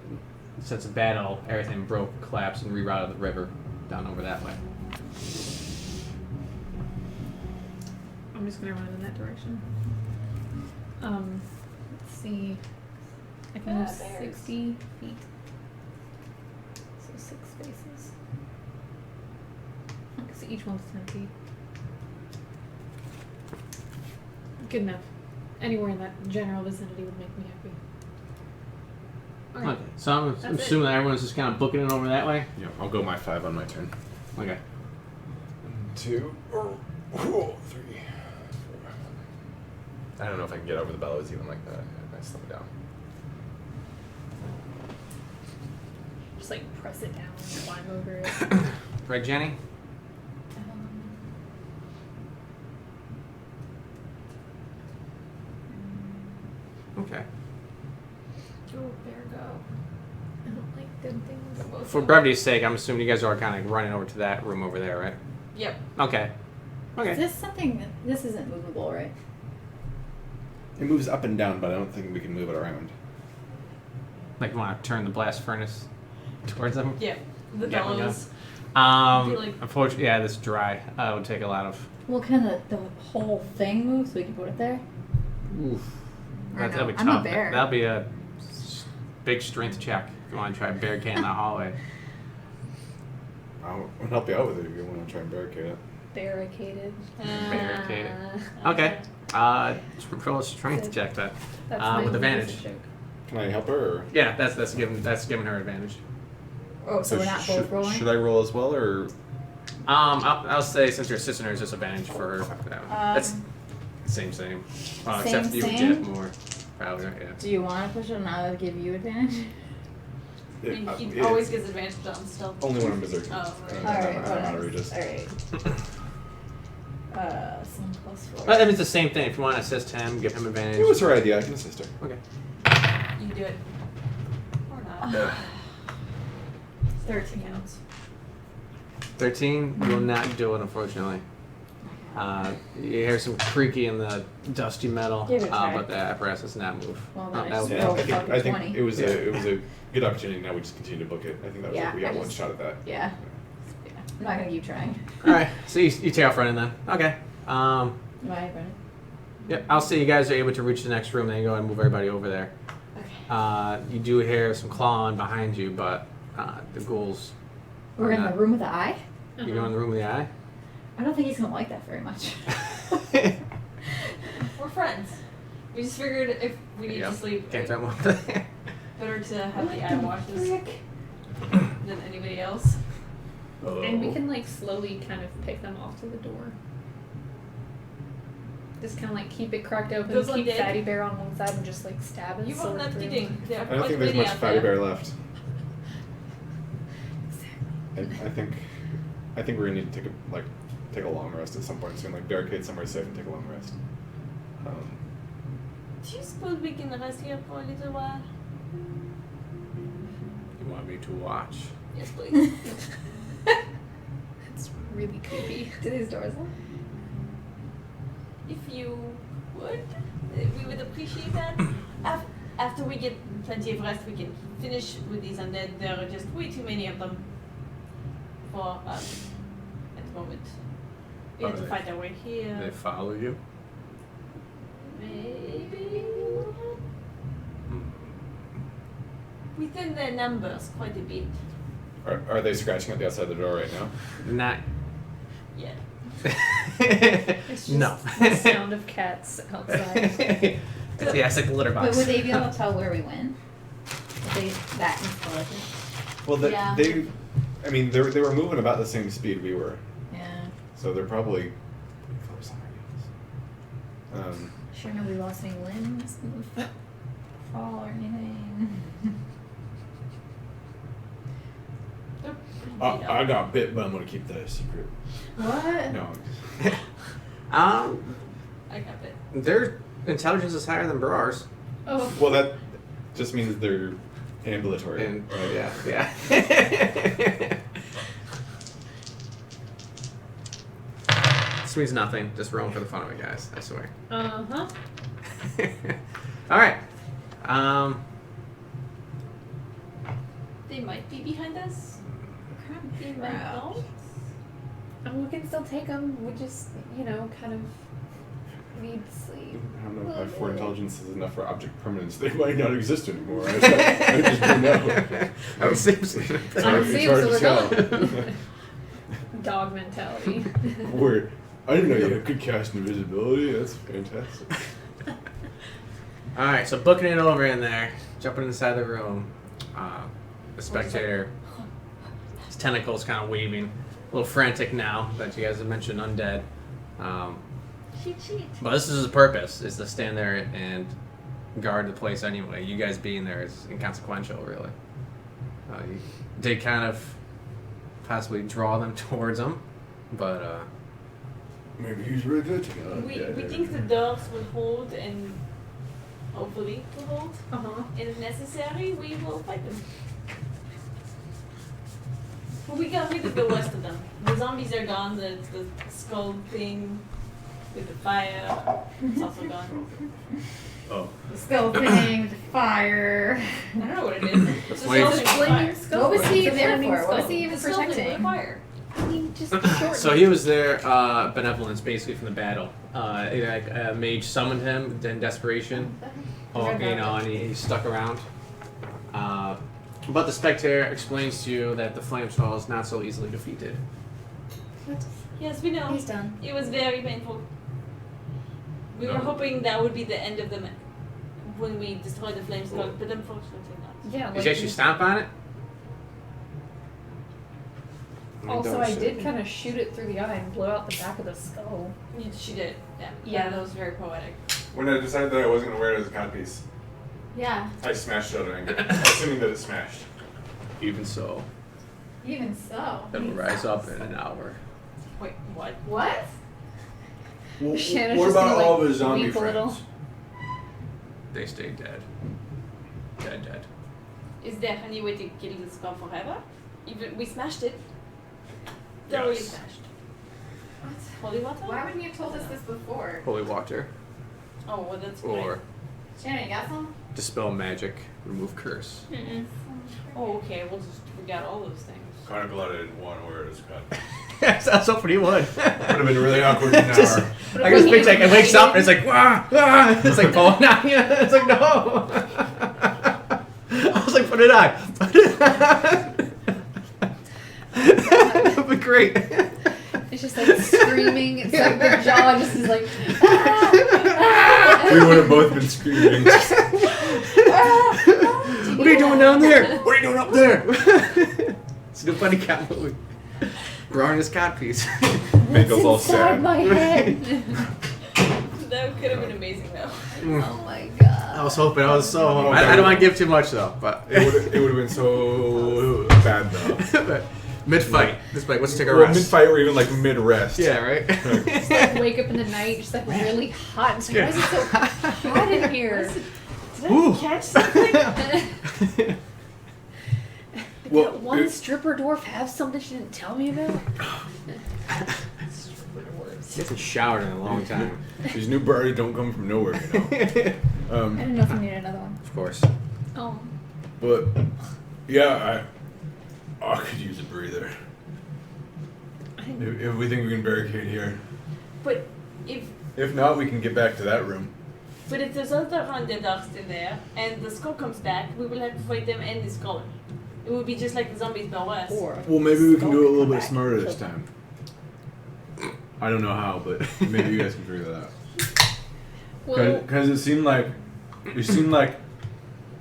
since the battle, everything broke, collapsed, and rerouted the river down over that way. I'm just gonna run in that direction. Let's see. I can move bears. 60 feet. So 6 spaces. So each one's 10 feet. Good enough. Anywhere in that general vicinity would make me happy. Okay, so I'm That's it. assuming that everyone's just kind of booking it over that way. Yeah, I'll go my 5 on my turn. Okay. 2 or 3. I don't know if I can get over the bellows even like that. If I slow down. Just like press it down and climb over it. Right, Jenny? Okay. Oh, there go. I don't like good things. For brevity's sake, I'm assuming you guys are kind of running over to that room over there, right? Yep. Okay. Is Okay. this something that this isn't movable, right? It moves up and down, but I don't think we can move it around. Like, want to turn the blast furnace towards them? Yeah, the Get one bellows. Um, Be like- unfortunately, yeah, this dry. It would take a lot of. Well, can the whole thing move so we can put it there? Oof. Or That'll be no, tough. I'm a bear. That'll be a big strength check if you want to try barricading that hallway. I'll help you out with it if you want to try and barricade it. Barricaded. Barricade it. Okay. Roll a strength check that. That's my With only advantage. basic joke. Can I help her? Or? Yeah, that's giving her advantage. Oh, so we're not both should, rolling? Should I roll as well, or I'll say since you're assisting her, it's disadvantage for her. That's same. Except you would same? get more. Probably, yeah. Do you want to push it and I'll give you advantage? I mean, It- he it- always gets advantage on stuff. only when I'm berserking. Oh, right. Alright, I'm whatever. outrageous. Alright. Some +4. Well, I mean, it's the same thing. If you want to assist him, give him advantage. It was her idea. I can assist her. Okay. You do it. Or not. 13. Counts. 13 will not do it, unfortunately. You hear some creaky in the dusty metal, Give it a try. but the apparatus does not move. Well, then I that just was- Yeah, roll I think fucking 20. it was Yeah. a good opportunity. Now we just continue to book it. I think that was Yeah, we got I one just- shot at that. Yeah. I'm not gonna keep trying. All right, so you take off running then. Okay. Am I running? Yep. I'll say you guys are able to reach the next room. Then you go ahead and move everybody over there. Okay. You do hear some clawing behind you, but the ghouls. We're in the room with the eye? You go in the room with the eye. I don't think he's gonna like that very much. We're friends. We just figured if we need Yep. to sleep, Can't tell him what to- better to have the eye watches Frick. than anybody else. And we can like slowly kind of pick them off to the door. Just kind of like keep it cracked open, Those keep undead? Fatty Bear on one side, and just like stab it. You were not kidding. There are I don't quite think there's many much out Fatty there. Bear left. I think we're gonna need to take a long rest at some point soon. Like barricade somewhere safe and take a long rest. Do you suppose we can rest here for a little while? You want me to watch? Yes, please. It's really creepy. Do these doors lock? If you would, we would appreciate that. After we get plenty of rest, we can finish with these undead. There are just way too many of them for us at the moment. We have to fight our way here. They follow you. Maybe within their numbers, quite a bit. Are they scratching at the outside the door right now? Not. Yeah. It's just No. the sound of cats outside. Yeah, it's like the litter But box. would they be able to tell where we went? If they that installation? Well, Yeah. I mean, they were moving about the same speed we were, Yeah. so they're probably pretty close on our heels. Sure nobody lost any limbs in the fall or anything. I got bit, but I'm gonna keep that a secret. What? No. I got it. Their intelligence is higher than Brar's. Oh, Well, that just means they're ambulatory. And right? yeah. This means nothing. Just rolling for the fun of it, guys. I swear. uh-huh. All right. They might be behind us. They might not. And we can still take them. We just, kind of need sleep. I don't know if my 4 intelligence is enough for object permanence. They might not exist anymore. I just don't know. Oh, seems. I'm It's hard asleep, to so we're tell. going. Dog mentality. Weird. I didn't know you could cast invisibility. That's fantastic. All right, so booking it over in there, jumping inside the room. The spectator, his tentacles kind of waving, a little frantic now that you guys have mentioned undead. Cheat. But this is his purpose: is to stand there and guard the place anyway. You guys being there is inconsequential, really. You did kind of possibly draw them towards him, but Maybe he's really good to go. We think the dogs will hold and hopefully will hold. Uh-huh. And if necessary, we will fight them. But we got rid of the rest of them. The zombies are gone, the skull thing, with the fire. It's also gone. Oh. The skull thing, the fire. I don't know what it is. It's a flames. skeleton with Flaming fire. skull. What was he It's a there flaming for? What was skull. he even It's a skeleton with protecting? fire. I mean, just short. So he was there, benevolence, basically from the battle. Mage summoned him in desperation. And he stuck around. But the spectator explains to you that the flame skull is not so easily defeated. Yes, we know. He's done. It was very painful. We were No. hoping that would be the end of the when we destroyed the flame skull, but unfortunately not. Yeah. Did you actually stomp on it? Also, I did kind of shoot it through the eye and blow out the back of the skull. She did. Yeah. Yeah. That was very poetic. When I decided that I wasn't gonna wear it as a codpiece, Yeah. I smashed it out of anger, assuming that it smashed. Even so, Even so. it will rise up in an hour. Wait, what? What? Well, Shanna's what just about gonna, all like, of his zombie weep a little. friends? They stay dead. Dead. Is there any way to kill the skull forever? Even we smashed it. Thoroughly Yes. smashed. What? Holy water? Why wouldn't you have told us this before? Holy water. Oh, well, that's Or great. Shannon, you got some? dispel magic, remove curse. Mm-mm. Oh, okay. We'll just forget all those things. Kind of glad I didn't want to wear it as a codpiece. Yes, I was hoping he would. Would have been really awkward in an Just- hour. I just picture like it wakes up and it's like wah, wah. It's like pulling on you. It's like no. I was like, put it on. Put it on. That'd be great. It's just like screaming. It's like the jaw just is like. We would have both been screaming. What are you doing down there? What are you doing up there? It's a funny cat movie. Drawing his cat piece. Make us all Inside sad. my head. That could have been amazing, though. Oh my god. I was hoping. I was so hoping. I don't want to give too much though, but It would have been so bad though. mid fight. This fight. Let's take a Well, rest. mid-fight or even like mid-rest. Yeah, right. Just like wake up in the night, just like really hot. It's like, why is it so hot in here? Did Ooh. I catch something? Did Well, that one it- stripper dwarf have something she didn't tell me about? He hasn't showered in a long time. These new birds don't come from nowhere, you know. I didn't know if you needed another one. Of course. Oh. But yeah, I could use a breather. If we think we can barricade here. But if If not, we can get back to that room. there's other undead are still there, and the skull comes back, we will have to fight them and the skull. It would be just like the zombies, but worse. Well, maybe we can do it a little bit smarter this time. I don't know how, but maybe you guys can figure that out. Well, Because it seemed like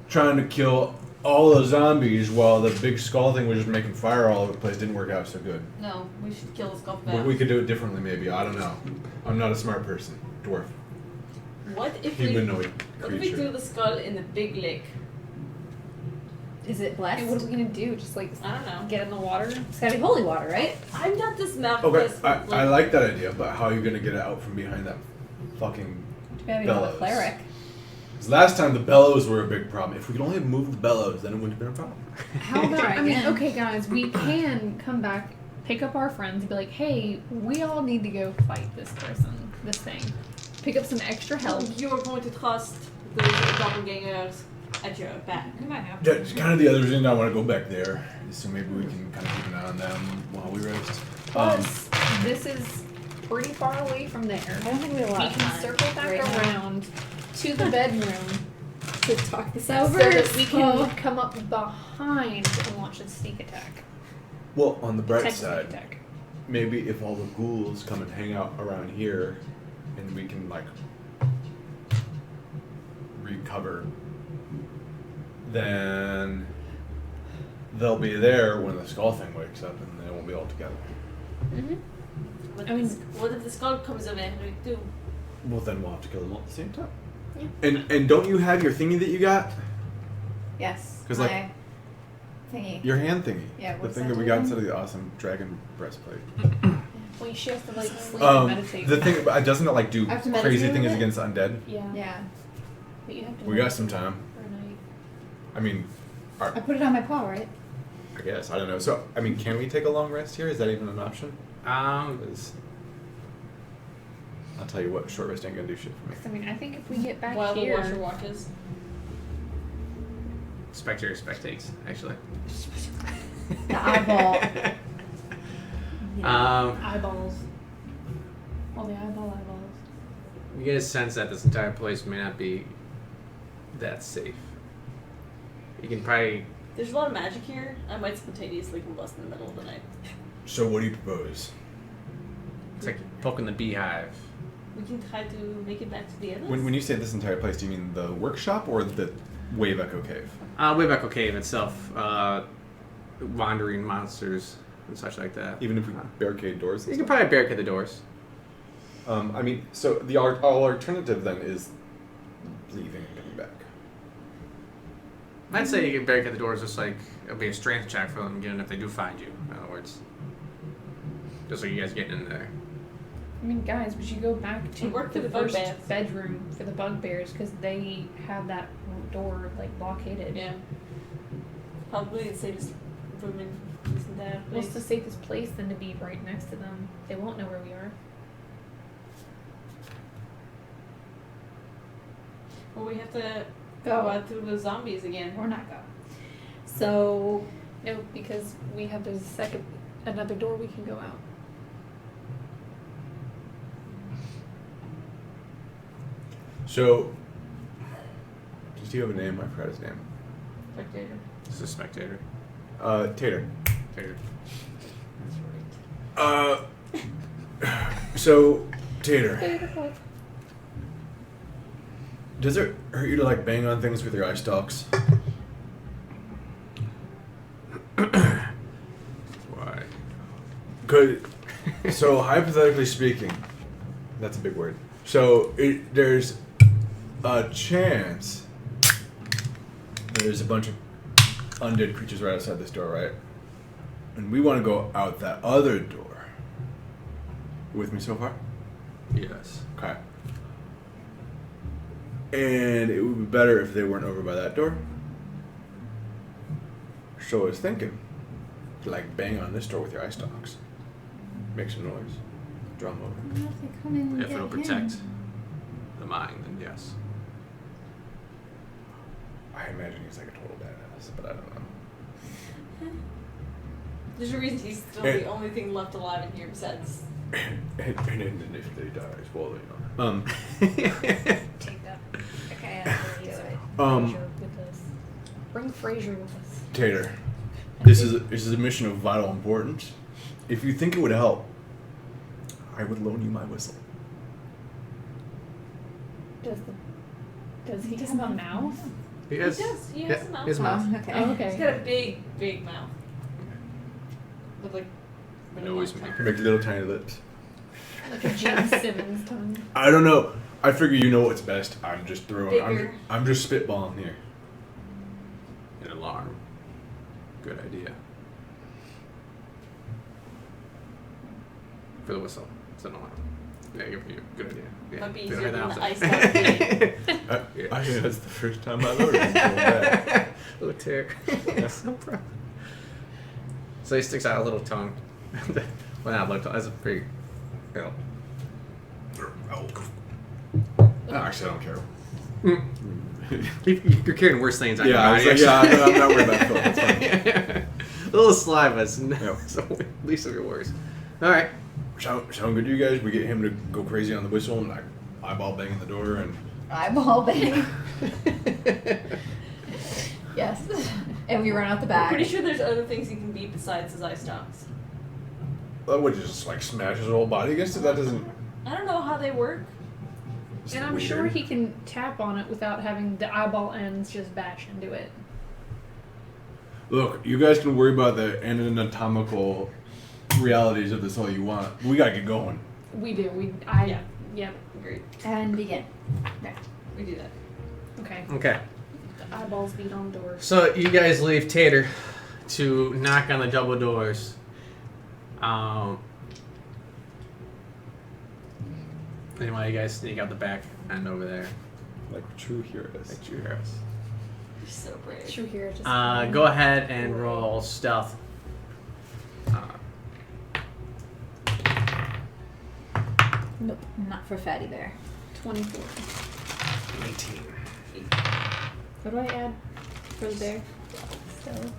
trying to kill all the zombies while the big skull thing was just making fire all over the place didn't work out so good. No, we should kill the skull But back. we could do it differently, maybe. I don't know. I'm not a smart person. Dwarf. What if we Humanoid what if we do creature. the skull in the big lake? Is it blessed? and what are we gonna do? Just like I don't know. get in the water? It's gotta be holy water, right? I'm not the smart Okay, person. I like that idea, but how are you gonna get it out from behind that fucking Maybe not a bellows? cleric. 'Cause last time the bellows were a big problem. If we could only have moved the bellows, then it wouldn't have been a problem. How about, Try I mean, again. okay, guys, we can come back, pick up our friends, and be like, hey, we all need to go fight this person, this thing. Pick up some extra help. You are going to trust those doppelgangers at your back. You might have. That's kind of the other reason I want to go back there. So maybe we can kind of keep an eye on them while we rest. Plus, this is pretty far away from there. I don't think we have a lot We of can time circle back right now around to the bedroom to talk this so over. that we can So- come up behind and launch a sneak attack. Well, on the bright Tech sneak side, attack. maybe if all the ghouls come and hang out around here, and we can like recover, then they'll be there when the skull thing wakes up, and they won't be all together. Mm-hmm. What, I mean- what if the skull comes over and we do? Well, then we'll have to kill them all at the same time. Yeah. And don't you have your thingy that you got? Yes. 'Cause, my like, thingy. Your hand thingy. Yeah, The what's thing that that we do got again? instead of the awesome dragon breastplate. Well, she has to like sleep and meditate. The thing, but doesn't it like do I have to crazy meditate things with it? against undead? Yeah. Yeah. But you have to We got some time. for a night. I mean, I put it on my paw, right? I guess I don't know. So, I mean, can we take a long rest here? Is that even an option? Um, Is- I'll tell you what, short rest ain't gonna do shit for me. 'Cause, I mean, I think if we get back While the here, washer watches. Spectator spectates, actually. The eyeball. eyeballs. All the eyeballs. You get a sense that this entire place may not be that safe. You can probably. There's a lot of magic here. I might spontaneously combust in the middle of the night. So what do you propose? It's like poking the beehive. We can try to make it back to the others. When you say this entire place, do you mean the workshop or the Wave Echo Cave? Wayback Cave itself. Wandering monsters and such like that. Even if we barricade doors? You can probably barricade the doors. I mean, so the alternative then is leaving and coming back. I'd say you can barricade the doors, just like it'll be a strength check for them again if they do find you. In other words, just like you guys getting in there. I mean, guys, we should go back to We work for the the first bugbears. bedroom for the bugbears because they have that door like blockaded. Yeah. Probably the safest room in this entire What's place. the safest place than to be right next to them? They won't know where we are. Well, we have to Go. go out through the zombies again. Or not go. So, No, because we have another door we can go out. So, does he have a name? I forgot his name. Spectator. It's a spectator. Tater. Tater. So, Tater, does it hurt you to like bang on things with your eye stalks? Why? Could so hypothetically speaking, that's a big word. So there's a chance there's a bunch of undead creatures right outside this door, right? And we want to go out that other door. You with me so far? Yes. Okay. And it would be better if they weren't over by that door. So I was thinking, like bang on this door with your eye stalks. Make some noise. Drum over. what if they come in and If get it'll him? protect the mind, then yes. I imagine he's like a total badass, but I don't know. There's a reason he's still Hey. the only thing left alive in here besides. And if they die, well, you know. Take that. Okay, I'll do it. Fraser with us. Bring Fraser with us. Tater, this is a mission of vital importance. If you think it would help, I would loan you my whistle. Does he have a mouth? He He does. He has a mouth. His mouth. Oh, okay. Oh, He's okay. got a big, big mouth. With like. really Noise long tongue. maker. Make little tiny lips. Like a Gene Simmons tongue. I don't know. I figure you know what's best. I'm just throwing. Bigger. I'm just spitballing here. An alarm. Good idea. For the whistle. It's an alarm. Yeah, good idea. Yeah. Might be Feel easier like than the that ice dog. I think that's the first time I've ever been told that. Oh, tear. So proud. So he sticks out a little tongue. Well, not a little tongue. That's a pretty, you know. Actually, I don't care. You're carrying worse things on your Yeah, I was body. like, yeah, I'm not worried about Phil. That's fine. A little saliva is Yeah. so at least it'll be worse. All right. Sound good to you guys? We get him to go crazy on the whistle and like eyeball banging the door and. Eyeball bang. Yes. And we run out the I'm back. pretty sure there's other things he can beat besides his ice dogs. That would just like smash his whole body against it. That doesn't. I don't know how they work. It's And I'm weird. sure he can tap on it without having the eyeball ends just bash into it. Look, you guys can worry about the anatomical realities of this all you want. We gotta get going. We do. Yeah. Yep. Agreed. And begin. Okay. We do that. Okay. Okay. The eyeballs beat on doors. So you guys leave Tater to knock on the double doors. Anyway, you guys sneak out the back end over there. Like true heroes. Like true heroes. You're so brave. True here. Just Go ahead and roll stealth. Nope, not for Fatty Bear. 24. 18. What do I add for the bear? Stealth.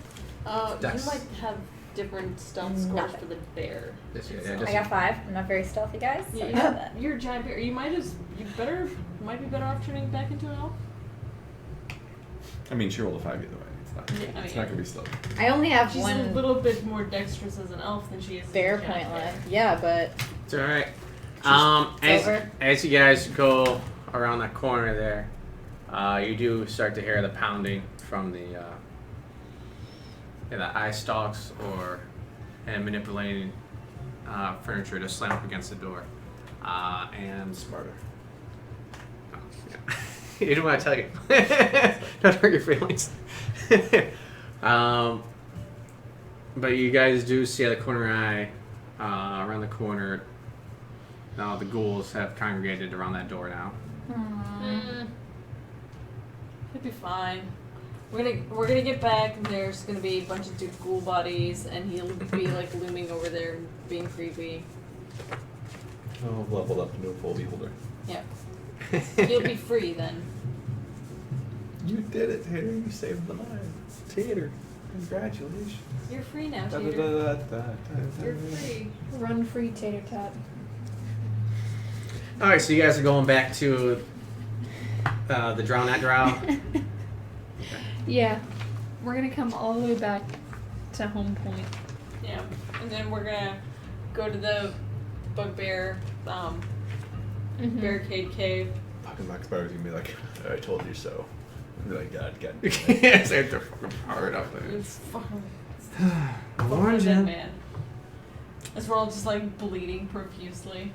You Dex. might have different stealth scores Nothing. for the bear. Just, yeah, I just, got 5. I'm not very stealthy, guys. So I got that. You're a giant bear. You might be better off turning back into an elf. I mean, she rolled a 5 either way. It's not. Yeah, I It's mean, not gonna be slow. I only have She's one a little bit more dexterous as an elf than she is bear as a giant point bear. left. Yeah, but it's alright. It's over. As you guys go around that corner there, you do start to hear the pounding from the eye stalks and manipulating furniture to slam up against the door. And Smarter. you didn't want to tell you. Don't hurt your feelings. But you guys do see at the corner eye, around the corner, now the ghouls have congregated around that door now. It'll be fine. We're gonna get back, and there's gonna be a bunch of ghoul bodies, and he'll be like looming over there, being creepy. Oh, leveled up into a full beholder. Yeah, he'll be free then. You did it, Tater. You saved the night. Tater, congratulations. You're free now, Tater. You're free. Run free, tater tot. Alright, so you guys are going back to the Drow Not Drow. Yeah. We're gonna come all the way back to home point. Yeah, and then we're gonna go to the bugbear Mhm. barricade cave. Fucking Max Barrow's gonna be like, I told you so. And be like, God. Yes, they have to fucking power it up there. It's fucking I warned dead you. man. As we're all just like bleeding profusely.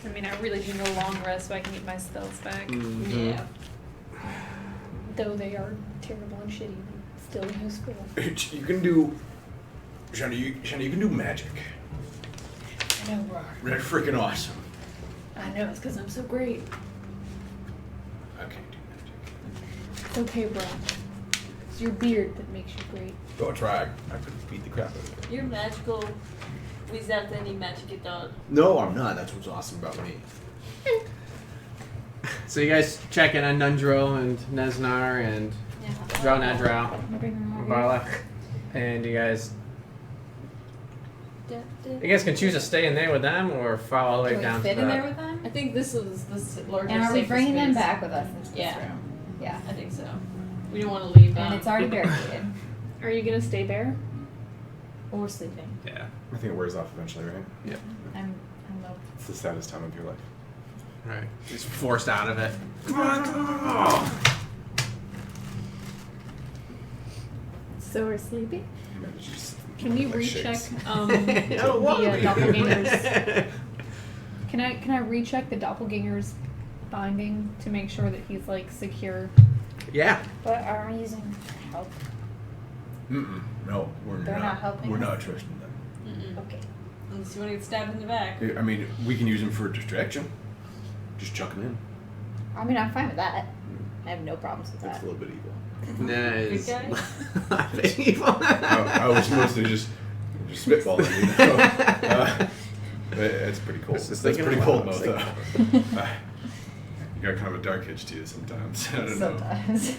I mean, I really need a long rest so I can get my spells back. Mhm. Yeah. Though they are terrible and shitty, still useful. You can do, Shani, you can do magic. I know, bro. That's freaking awesome. I know, it's because I'm so great. I can't do magic. It's okay, bro. It's your beard that makes you great. Go try. I could beat the crap out of it. You're magical without any magic at all. No, I'm not. That's what's awesome about me. So you guys check in on Nundro and Nesnar and Yeah. Drow Not Drow, Bring them over. Barla, and you guys can choose to stay in there with them or follow all the way Can we down fit to in the. there with them? I think this is larger. And are we safer bringing them space. back with us into this Yeah. room? Yeah. I think so. We don't want to leave them. And it's already barricaded. Are you gonna stay there? Or we're sleeping. Yeah. I think it wears off eventually, right? Yep. I'm no. It's the saddest time of your life. Right. Just forced out of it. So we're sleeping? Man, it's just Can we like recheck shakes. Oh, the doppelgangers? doppelgangers. Can I recheck the doppelganger's binding to make sure that he's like secure? Yeah. But are we using help? No, we're They're not helping We're us? not trusting them. Mm-mm. Okay. Unless you want to get stabbed in the back. I mean, we can use them for distraction. Just chuck them in. I mean, I'm fine with that. I have no problems with That's that. a little bit evil. Nice. Good I was supposed to just spitball it, you know. It's pretty cool. It's just That's thinking pretty aloud. cool, It's though. like- You got kind of a dark edge to you sometimes. I don't know. Sometimes.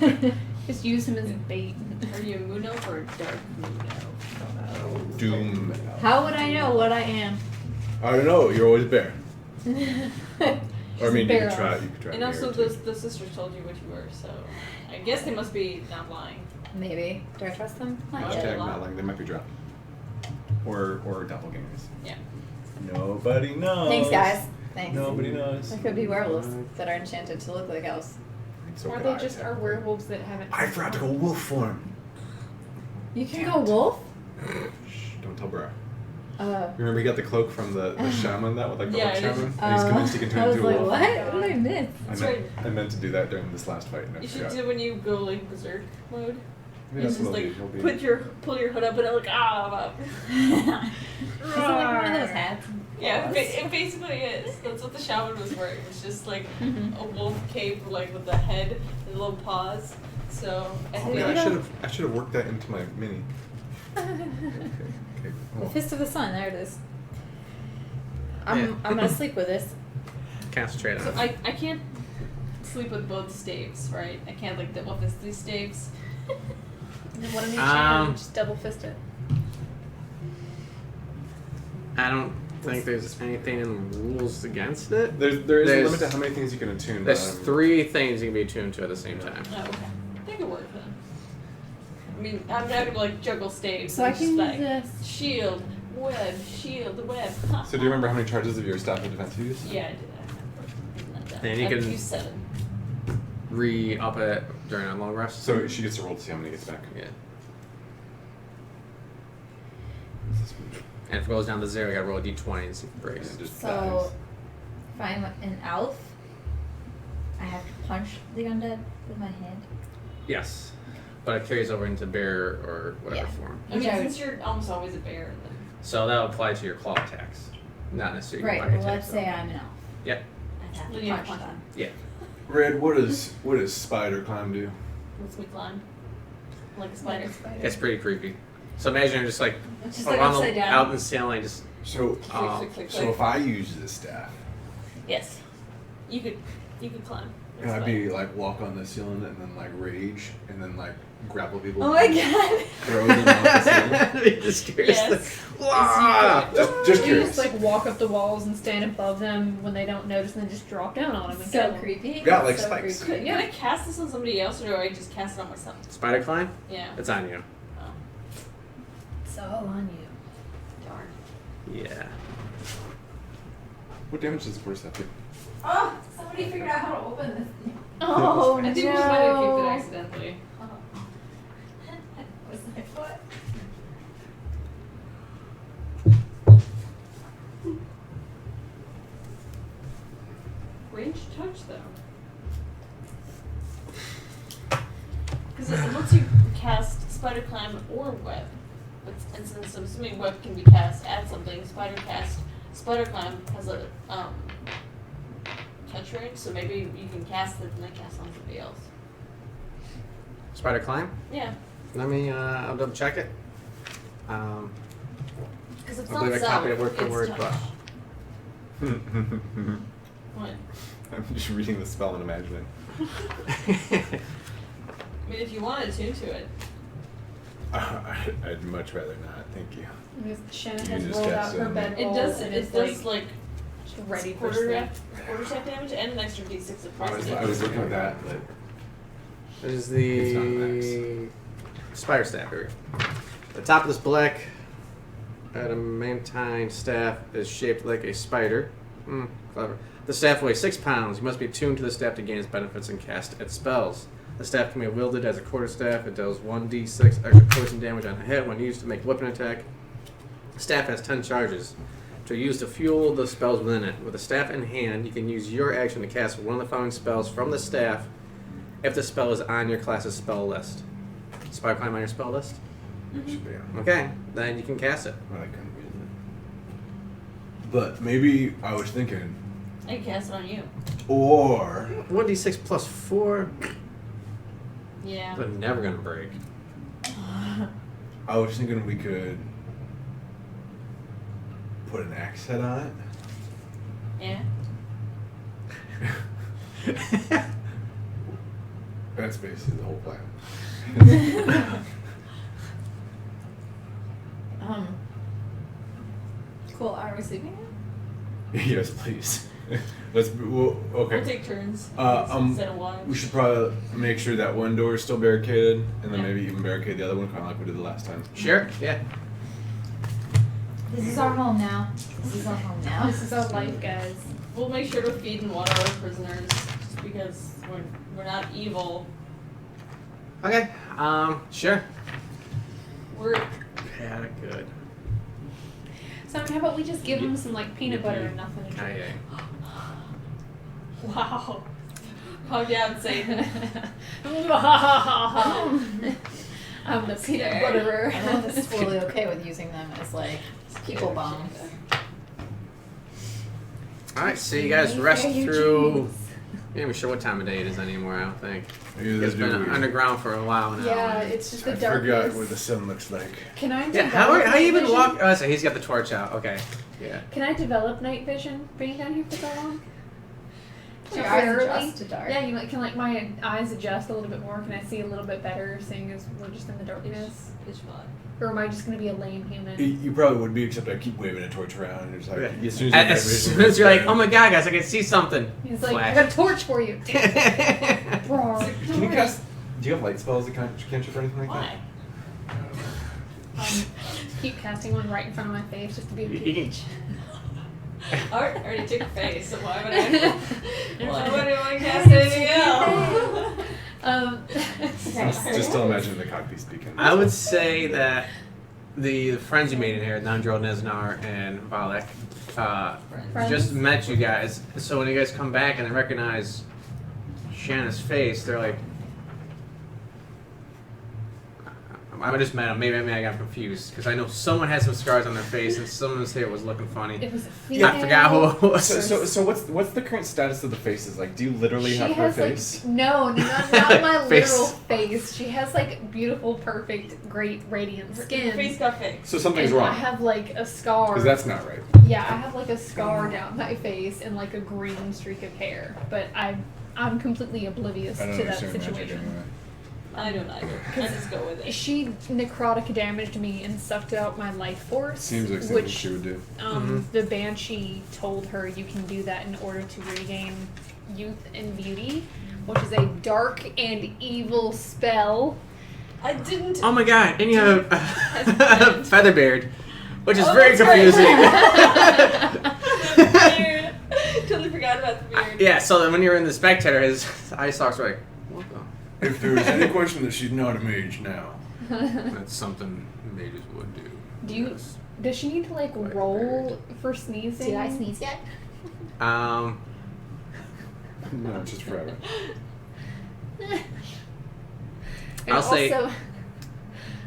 Just use him as bait. Are you a Muno or a Dark Muno? Doom. How would I know what I am? I don't know. You're always a bear. Or I mean, you Bear could try. elf. You could try. And bear also, too. the sisters told you what you were, so I guess they must be not lying. Maybe. Do I trust them? Not Yeah. yet. Hashtag not lying. They might be drowned. Or doppelgangers. Yeah. Nobody knows. Thanks, guys. Thanks. Nobody knows. There could be werewolves that are enchanted to look like elves. So Or could they I, just are technically. werewolves that haven't. I forgot to go wolf form. You can go wolf? Shh, don't tell bro. Uh, Remember he got the cloak from the shaman that with like the Yeah, wolf it is. shaman? And he's convinced he can I turn was into like, a wolf. what? What did I miss? That's I meant, right. I meant to do that during this last fight and I You should forgot. do when you go like berserk mode. Maybe that's just what I'll like do. He'll be- pull your hood up and like up. Is it like one of those hats? Yeah, it basically is. That's what the shaman was wearing. It's just like Mhm. a wolf cape, like with the head and little paws. So I Oh feel yeah, like I should have worked that into my mini. Okay. The Well, Fist of the Sun, there it is. I'm gonna sleep with this. Concentrate So on it. I can't sleep with both staves, right? I can't like double fist these staves. And then one of each Um, hand and just double fist it. I don't think there's anything in the rules against it. There is a There's- limit to how many things you can attune. There's but, 3 things you can be attuned to at the same time. Oh, okay. That could work then. I mean, I'm not gonna like juggle staves. So I I'm can just use like, this. shield, web. So do you remember how many charges of your staff of defense you use? Yeah, I did. I remember. Then you I've can- used 7. Re-up it during a long rest. So she gets to roll to see how many gets back. Yeah. And if it goes down to 0, you gotta roll a d20 and see if it breaks. And just So, if I'm an elf, I have to punch the undead with my hand. Yes. But it carries over into bear or whatever Yeah. form. I mean, Okay. since you're almost always a bear, then. So that would apply to your claw attacks. Not necessarily your Right, body well, let's attacks. say I'm an elf. Yep. I have Then to you have punch to them. Yeah. Red, what does spider climb do? What's me climb? Like a spider. It's pretty creepy. So imagine you're just like It's just like around upside down. out in the ceiling, just So, Click. so if I use this staff, Yes. You could climb. can I be like walk on the ceiling and then like rage and then like grapple people? Oh my and god! Throw them off the ceiling? just curious. Yes. Wow. Just You curious. just like walk up the walls and stand above them when they don't notice, and then just drop down on them and kill So them. creepy. Yeah, like so spikes. creepy. Can I cast this on somebody else, or do I just cast it on myself? Spider climb? Yeah. It's on you. Oh, So on you. darn. Yeah. What damage does the force have to? Oh, somebody figured out how to open this thing. Oh I no! think we might have kicked it accidentally. Was my foot? Range touch though. Because it lets you cast spider climb or web. But and since I'm assuming web can be cast at something, spider climb has a touch range, so maybe you can cast it and then cast on somebody else. Spider climb? Yeah. Let me, I'll double check it. Because it's I not believe I self, copied it word for it's word, touch. but What? I'm just reading the spell and imagining. I mean, if you want to tune to it. I'd much rather not. Thank you. Because Shannon You has just rolled cast out her them. bed It roll does. and It is does like like ready for quarter sleep. attack damage and an extra d6 of I poison. was looking at that, but this is It's the spider staff here. The top of this black adamantine staff is shaped like a spider. Clever. The staff weighs 6 pounds. You must be tuned to the staff to gain its benefits and cast its spells. The staff can be wielded as a quarterstaff. It deals 1d6 extra poison damage on a hit when used to make a weapon attack. The staff has 10 charges, which are used to fuel the spells within it. With the staff in hand, you can use your action to cast one of the following spells from the staff if the spell is on your class's spell list. Spider climb on your spell list? it should be on. Okay, then you can cast it. But I couldn't read it. But maybe I was thinking, I can cast it on you. or 1d6 plus 4. Yeah. They're never gonna break. I was thinking we could put an axe head on Yeah. it. That's basically the whole plan. Cool. Are we sleeping now? Yes, please. Well, okay. We'll take turns instead of one. We should probably make sure that one door is still barricaded, and then Yeah. maybe even barricade the other one, kind of like we did the last time. Sure, yeah. This is our home now. This is our home now. This is our life, guys. We'll make sure to feed and water our prisoners, just because we're not evil. Okay, sure. We're Yeah, good. So how about we just give them some like peanut butter and nothing to drink? Kaye. wow. Calm down, Satan. I'm the peanut I butterer. don't know if this is totally okay with using them as like people bombs. Alright, so you guys rest Mayfair, through. Eugene's. I'm not even sure what time of day it is anymore, I don't think. Either It's been do we. underground for a while now. Yeah, it's just the I darkness. forgot what the sun looks like. Can I? Yeah, how you been walking? Oh, so he's got the torch out. Okay. Yeah. Can I develop night vision being down here for so long? Your eyes Temporarily? adjust to dark. Yeah, can like my eyes adjust a little bit more? Can I see a little bit better, seeing as we're just in the darkness? Pitch black. Or am I just gonna be a lame human? You probably would be, except I keep waving a torch around. And it's like, Yeah. as soon as, As soon as you're like, oh my god, guys, I can see something. He's like, I Flash. got a torch for you. Bro. Can you cast? Do you have light spells that cantrip or anything like Why? Keep casting one right in front of my face just to be a You can- peach. Art already took your face, so why would I? Why would I want to cast anything else? that? Just still imagine the cockpit speaking. I would say that the friends you made in here, Nandril, Neznar, and Valek, Friends? just met you guys. So when you guys come back and they recognize Shanna's face, they're like, I just met him. Maybe I got confused because I know someone had some scars on their face and someone's hair was looking funny. It was a female. I forgot who it was. So what's the current status of the faces? Like, do you literally She have her has face? like not my Face. literal face. She has like beautiful, perfect, great, radiant Your skin. face got fixed. So something's and I wrong. have like a scar. Because that's not right. Yeah, I have like a scar down my face and like a green streak of hair, but I'm completely oblivious I don't to that understand magic situation. anyway. I don't either. I just go with it. She necrotic damaged me and sucked out my life force. Seems like something which she would do. the Banshee told her you can do that in order to regain youth and beauty, which is a dark and evil spell. I didn't. Oh my god, and you have Featherbeard, which is Oh, very that's right. confusing. The beard. Totally forgot about the beard. Yeah, so then when you're in the spectator, his eye stalks were like, what the? If there was any question that she's not a mage now. That's something mages would do. Do you? Does she need to like roll for sneezing? Did I sneeze yet? Um, No, just forever. And I'll say- also,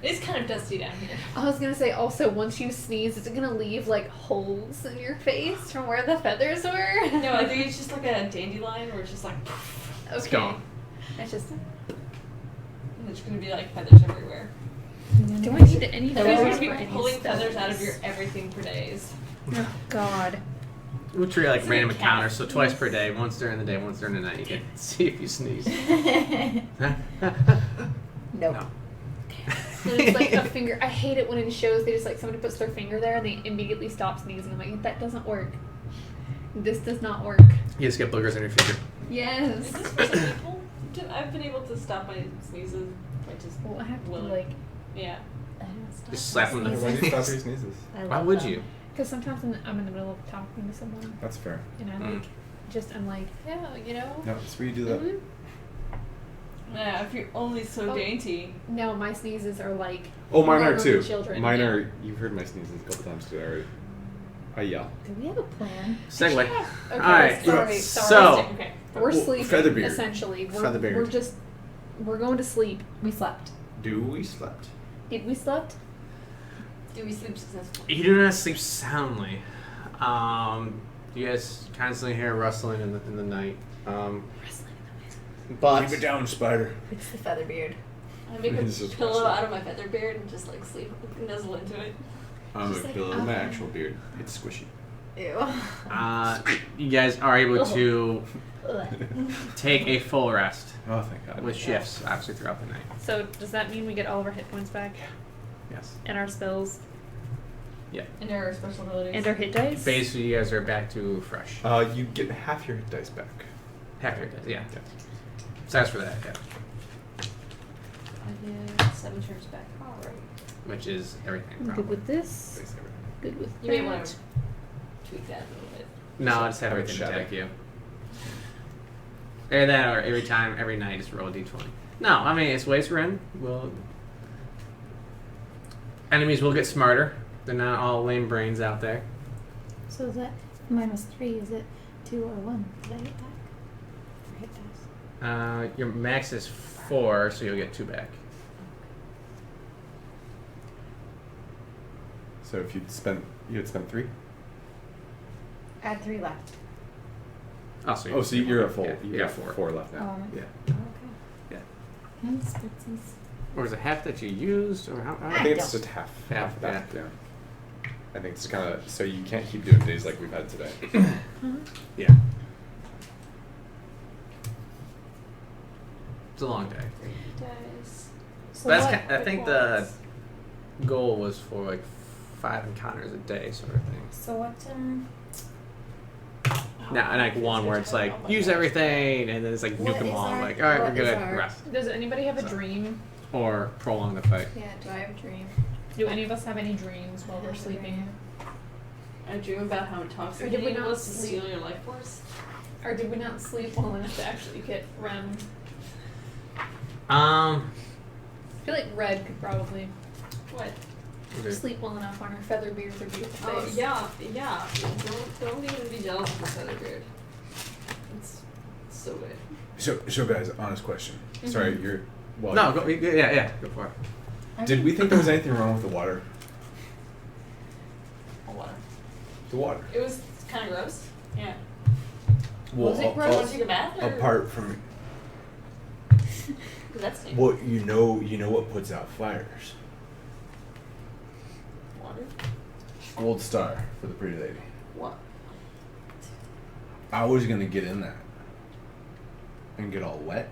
It's kind of dusty down here. I was gonna say also once you sneeze, is it gonna leave like holes in your face from where the feathers were? No, I think it's just like a dandelion where it's just like, Okay. it's gone. It's just. and there's gonna be like feathers everywhere. Do I need any You're feathers gonna for be any pulling feathers out of spells? your everything for days. Oh God. We'll treat it like It's random like a encounters, cat. so twice per day, once during the day, once during the night. You can see if you sneeze. Nope. No. And it's like a finger. I hate it when in shows they just like somebody puts their finger there and they immediately stop sneezing. I'm like, that doesn't work. This does not work. You just get boogers in your finger. Is Yes. this for some people? I've been able to stop my sneezes by just Well, I have to willing. like, Yeah. Just slap them in the Why do you face. stop your sneezes? Why would you? because sometimes I'm in the middle of talking to someone That's fair. and I'm like, I'm like, yeah, you know. No, that's where you do that. Mhm. Yeah, if you're only so Oh. dainty. No, my sneezes are like. Oh, mine are normal too. Children. Mine yeah. are. You've heard my sneezes a couple times today already. I yell. Do we have a plan? Segue. Okay, Alright, sorry. so- Okay. We're Well, sleeping Featherbeard. essentially. Featherbeard. We're going to sleep. We slept. Do we slept? Did we slept? Do we sleep successfully? You do not sleep soundly. You guys constantly hear rustling in the night. But Keep it down, spider. It's the Featherbeard. I make a This is pillow awesome. out of my feather beard and just like sleep, nuzzle into it. I'm Just a like, pillow. My actual beard. It's squishy. Ew. you guys are able to Ugh. take a full rest Oh, thank God. with shifts, obviously throughout the night. So does that mean we get all of our hit points back Yes. and our spells And our special abilities. and our hit dice? Basically, you guys are back to fresh. You get half your hit dice back. Half your days, yeah. So that's for that, yeah. I get 7 turns back. Alright. Which is everything. I'm Probably. good with this. Base everything. Good with You may that. want to tweak that a little bit. No, I just have Have it everything shadow. attack you. Either that or every time, every night, just roll a d20. No, I mean, it's ways we're in. Enemies will get smarter. They're not all lame brains out there. So is that -3? Is it 2 or 1? Did I get back? For hit dice. Your max is 4, so you'll get 2 back. So if you had spent 3. I had 3 left. Oh, so Oh, so you're at full. Yeah, You you got got 4. 4 left now. Yeah. Okay. Yeah. And spritsies. Or is it half that you used? Or how? I think it's just half. Don't. Half back. Yeah. I think it's kind of so you can't keep doing days like we've had today. Yeah. It's a long day. Guys. So That's what- I think the goal was for like 5 encounters a day, sort of thing. So what? Now, and like one where it's like use everything, and then it's like What nuke them is all. our- Like, all right, we're what is gonna our- rest Does anybody have a Sorry. dream? or prolong the fight. Yeah. Do I have a dream? Do any of us have any dreams while we're sleeping? I dream about how Or did we intoxicating it not was to sleep? steal your life force. Or did we not sleep well enough to actually get REM? Um, I feel like Red could probably What? sleep well enough on her feather beard or beautiful Oh face. yeah. Don't even be jealous of the feather beard. It's so good. So guys, honest question. Sorry, you're. Well, no, go, yeah, go for it. Did we think there was anything wrong with the water? Water. The water. It was kind of gross. Yeah. Well, Was it You gross? want to take a bath? Or? apart from, That's stinky. well, you know what puts out fires? Water. Gold star for the pretty lady. What? I was gonna get in that and get all wet.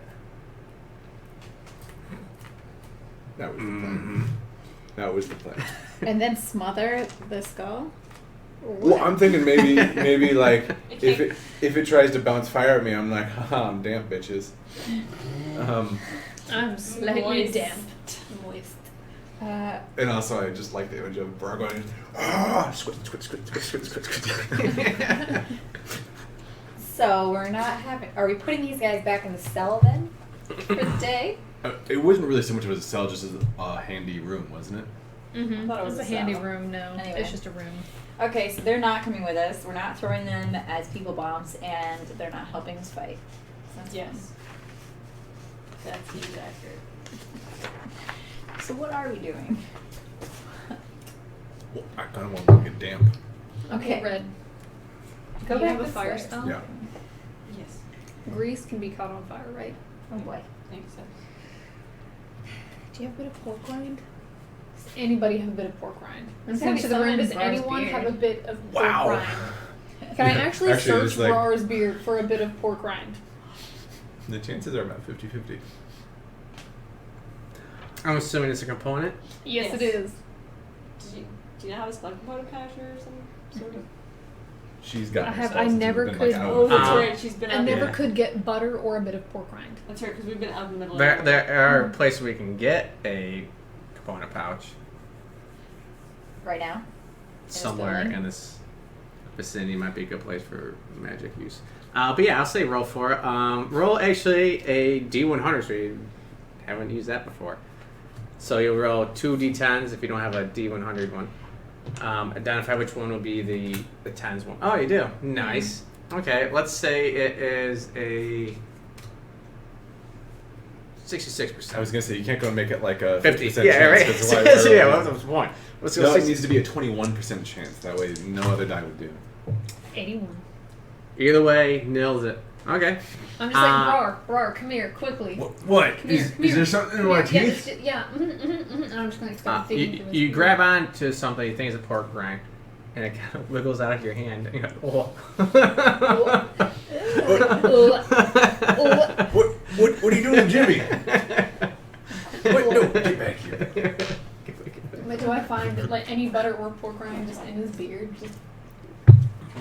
That was the plan. That was the plan. And then smother the skull? Or Well, what? I'm thinking maybe like if it tries to bounce fire at me, I'm like, haha, I'm damp, bitches. I'm slightly Moist. damp. Moist. And also, I just like the image of Bra going, squid. So we're not having. Are we putting these guys back in the cell then for the day? It wasn't really so much of a cell, just as a handy room, wasn't it? Mm-hmm. thought it was It's a a handy cell. room, no. Anyway. It's just a room. Okay, so they're not coming with us. We're not throwing them as people bombs, and they're not helping us fight. So that's Yes. That seems accurate. fine. So what are we doing? Well, I kind of want to get damp. Okay, Red. Go Do you back have a this fire way. spell? Yeah. Yes. Grease can be caught on fire, right? Oh boy. I think so. Do you have a bit of pork rind? Does anybody have a bit of pork rind? There's Come gotta to be the room. some in Does Brar's anyone beard. have a bit of Wow. pork rind? Can I actually Actually, search it's like- Brar's beard for a bit of pork rind? The chances are about 50-50. I'm assuming it's a component. Yes, Yes. it is. Do you know how this blood component capture or some sort of? She's got. I never could- Oh, that's Um, right. She's been I out. never Yeah. could get butter or a bit of pork rind. That's right, because we've been out in the middle. There, of there are places we can get a component pouch Right now? somewhere building? in this vicinity. Might be a good place for magic use. But yeah, I'll say roll for it. Roll actually a D100. So you haven't used that before. So you'll roll 2 D10s if you don't have a D100 one. Identify which one will be the 10s one. Oh, you do. Nice. Okay, let's say it is a 66%. I was gonna say you can't go and make it like a 50. 50% Yeah, right. chance. 'cause why- Yeah, what was the point? Let's go No, it 60. needs to be a 21% chance. That way, no other die would do. 81. Either way, nails it. Okay. I'm just like, Brar, come here, quickly. What? Come here, Is come here. there something in Come my here. Yeah, teeth? yeah. And I'm just gonna start digging You, through his you beard. grab onto something you think is a pork rind, and it kind of wiggles out of your hand. And you're like, oh. What are you doing, Jimmy? What? No, get back here. But do I find like any butter or pork rind just in his beard? Just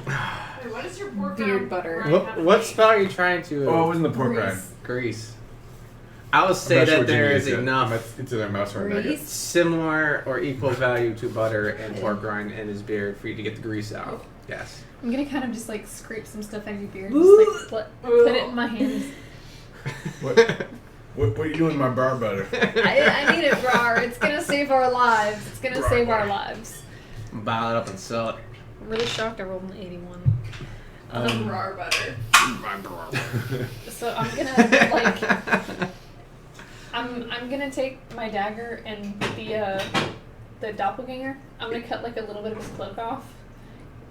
Wait, what is your pork Beard rind- butter. rind What, have to what be? spell are you trying to Oh, it wasn't the pork rind. grease? I would say I'm not sure that what Jimmy there is yet. enough It's either a mouse or a nugget. Grease? similar or equal value to butter and pork rind in his beard for you to get the grease out. Yes. I'm gonna kind of just like scrape some stuff out of your beard, just like put it in my hands. What are you doing with my bar butter? I need it, Brar. It's gonna save our lives. It's gonna save our lives. Bottle it up and sell it. I'm really shocked I rolled an 81. Rar butter. So I'm gonna like I'm gonna take my dagger and the doppelganger. I'm gonna cut like a little bit of his cloak off.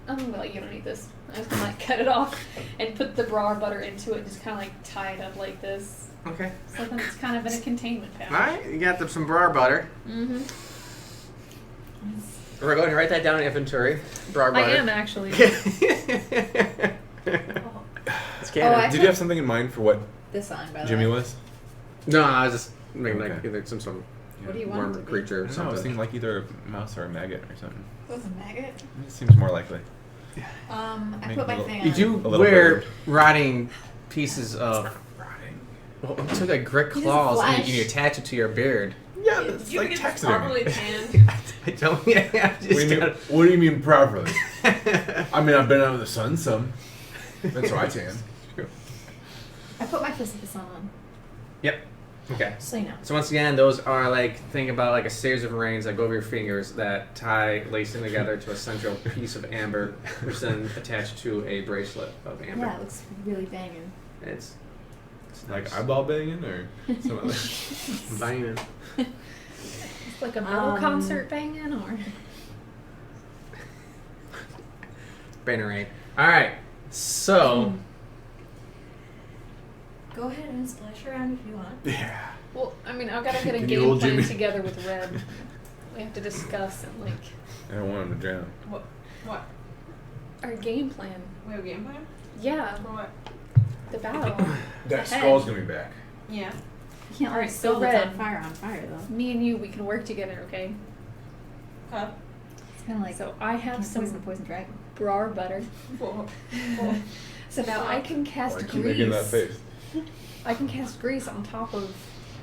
I'm gonna be like, you don't need this. I'm just gonna like cut it off and put the brar butter into it and just kinda like tie it up like this. Okay. So then it's kind of in a containment pouch. Alright, you got some brar butter. Mm-hmm. We're going to write that down in inventory. Broad I butter. am actually. It's canon. Did you have something in mind for what This song, by the Jimmy way. was? No, I was just making like Okay. either some sort of What do you want worm it to be? creature I or don't know, I was something. thinking like either a mouse or a maggot or something. What's a maggot? It seems more likely. I Make put my a little- thing You on. do A little wear bird. rotting pieces of. Rotting. Well, you took like grit It is claws and flesh. you attach it to your beard. Yeah, Did that's you like get taxidermy. properly tanned? I don't. Yeah, I just What do you mean? What do you mean properly? I mean, I've been out in the sun some. That's why I tan. I put my fist of the sun on. Yep. Okay. So you know. So once again, those are like, think about like a series of rings that go over your fingers that tie, lacing together to a central piece of amber, which is then attached to a bracelet of amber. Yeah, it looks really banging. It's Like nice. eyeball banging or some other. Banging. It's like a metal concert banging, or Bannerade. All right. So Go ahead and splash around if you want. Yeah. well, I mean, I've got to get a Can you game hold plan Jimmy? together with Red. We have to discuss and like I don't want him to drown. What? our game plan. We have a game plan? Yeah, For what? the battle. That Ahead. skull's gonna be back. Yeah. You can't Alright, like so so red Red. on fire though. Me and you, we can work together, okay? Huh? It's kind of like So I have can't some poison the poison dragon. brar butter. Whoa. So now I can cast Why keep grease. making that face? I can cast grease on top of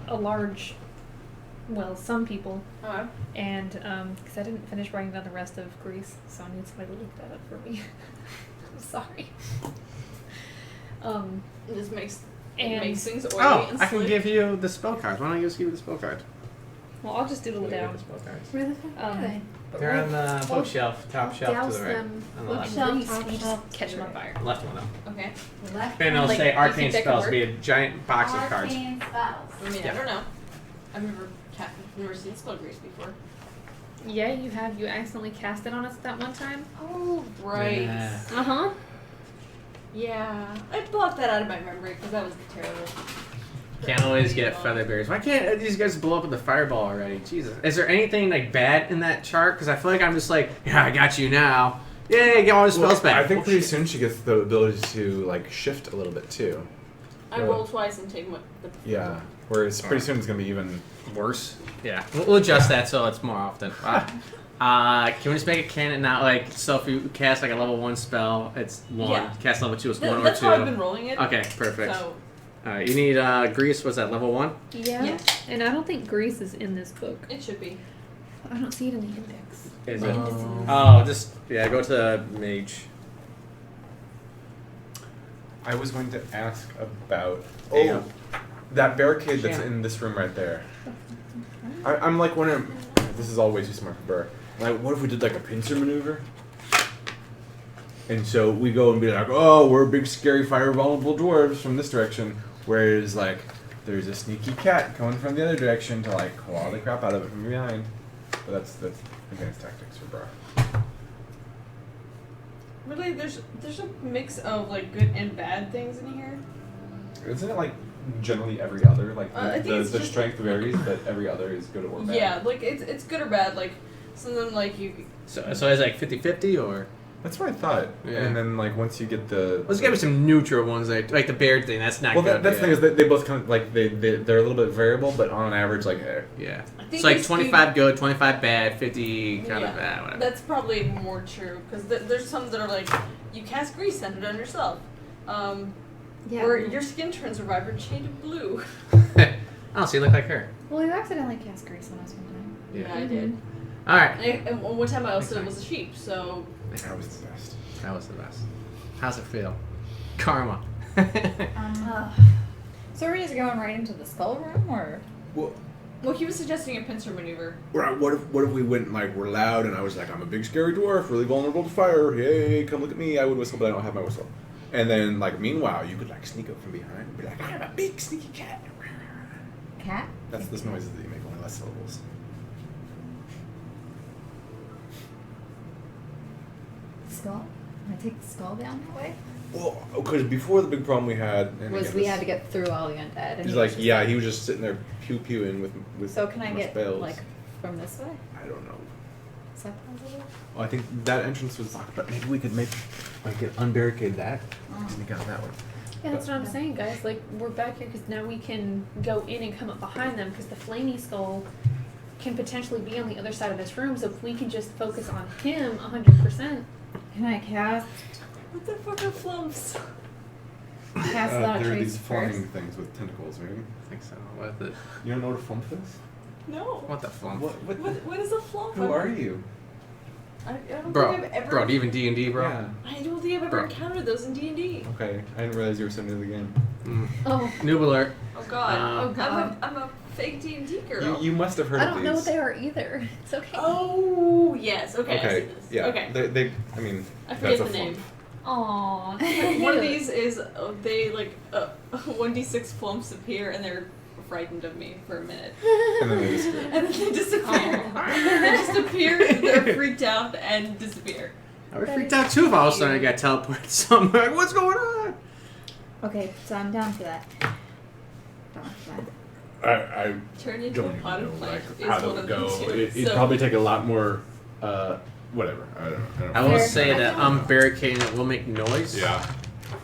a large, well, some people. Alright. And because I didn't finish writing down the rest of grease, so I need somebody to look that up for me. I'm sorry. It just makes it And- makes things oily oh, and I can slick. give you the spell cards. Why don't I just give you the spell cards? Well, I'll just doodle it down. Spell cards. Where the fuck are they? But They're we'll- on the we'll bookshelf, top shelf douse to the right. them On the with left. Shelf, grease top and just shelf, catch them on to the fire. Left one though. Okay. The left And it'll Like, say you think arcane that could spells. work? Be a giant box of cards. Arcane spells. I mean, Yeah. never know. I've never seen spell grease before. Yeah, you have. You accidentally cast it on us that one time. Oh, right. Yeah. Uh huh. Yeah. I blocked that out of my memory because that was terrible. Can't always get feather berries. Why can't these guys blow up with the fireball already? Jesus. Is there anything like bad in that chart? Because I feel like I'm just like, yeah, I got you now. Yay, get all the spells back. I think pretty soon she gets the ability to like shift a little bit too. I roll twice and take the. Yeah. Whereas pretty soon it's gonna be even. Worse. Yeah, we'll adjust that so it's more often. Can we just make it canon now? Like, so if you cast like a level 1 spell, it's 1. Yeah. Cast level 2, it's 1 or 2. That's how I've been rolling it. Okay, perfect. So, Alright, you need grease. What's that? Level 1? Yeah. Yeah. And I don't think grease is in this book. it should be. I don't see it in the index. Is it? Indices. Oh, just go to the mage. I was going to ask about Oh. that barricade that's Yeah. in this room right there. I'm like wondering. This is all way too smart for Burr. Like, what if we did like a pincer maneuver? And so we go and be like, oh, we're big, scary, fire vulnerable dwarves from this direction. Whereas, like, there's a sneaky cat coming from the other direction to, like, claw the crap out of it from behind. But that's advanced tactics for Bra. Really, there's a mix of like good and bad things in here. Isn't it like generally every other? Like I think the it's just- strength varies, but every other is good or bad. Yeah, like it's good or bad. Like something like you. So it's like 50-50 or? That's what I thought. Yeah. And then like once you get the Let's give it some neutral ones, like the beard thing. That's not well, good. that's the thing is that they both kind of like they're a little bit variable, but on average like Yeah. I think It's like it's 25 good, 25 bad, 50 kind Yeah, of bad, whatever. That's probably more true because there's some that are like you cast grease, send it on yourself. Yeah. Or your skin turns a vibrant shade of blue. Oh, so you look like her. Well, you accidentally cast grease on us one time. Yeah, I did. All right. And one time I also was a sheep, so That was the best. That was the best. How's it feel? Karma. So are we just going right into the skull room, or? Well, he was suggesting a pincer maneuver. what if we went like we're loud and I was like I'm a big scary dwarf, really vulnerable to fire. Hey, come look at me. I would whistle, but I don't have my whistle. And then like meanwhile, you could like sneak up from behind and be like I'm a big sneaky cat. Cat? That's those noises that you make, only less syllables. Skull? Can I take the skull down that way? Well, because before the big problem we had, and Was again, we this- had to get through all the undead. And He's he like, was just yeah, he was just sitting there pew pewing with So can I my get spells. like from this way? I don't know. So positive. Well, I think that entrance was locked, but maybe we could make it unbarricade that. Sneak out that way. Yeah, that's what I'm saying, guys. Like, we're back here because now we can go in and come up behind them because the flamey skull can potentially be on the other side of this room. So if we can just focus on him 100%. Can I cast What the fuck are flumps? cast There without are trace these flying first? things with tentacles, right? I think so. What the? You don't know what a flump is? No. What the flump? What is a flump? Who are you? I don't Bro, think I've ever. bro, do you even D&D, bro? Yeah. I don't think I've ever Bro. encountered those in D&D. Okay, I didn't realize you were so new to the game. Mm. Oh, Noob alert. Oh god. Oh, God. I'm a fake D&D girl. You must have heard I of don't these. know what they are either. It's okay. Oh yes. Okay. I see Okay, this. yeah. Okay. They I mean, I forget that's a the name. flump. Aww. One of these is they like 1d6 flumps appear and they're frightened of me for a minute. And then they disappear. And then they disappear. They just appear, they're freaked out and disappear. I would freaked out too if all of a sudden I got teleported somewhere. Like, what's going on? Okay, so I'm down for that. Down for that. I Turn into a don't even pot know of plant like is how one to of them go. too. It'd So- probably take a lot more. Whatever. I don't I know. will Fair. say that barricading it will make noise. Yeah.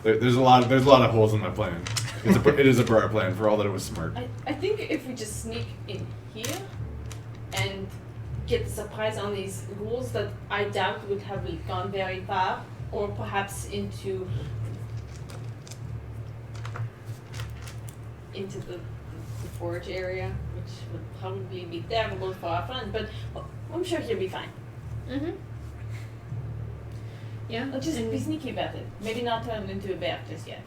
There's a lot of holes in my plan. It is a broad plan for all that it was smart. I think if we just sneak in here and get the surprise on these ghouls that I doubt would have gone very far, or perhaps into the forge area, which would probably be terrible for our friend, but I'm sure he'll be fine. Mm-hmm. Yeah. I'll just and- be sneaky about it. Maybe not turn him into a bear just yet.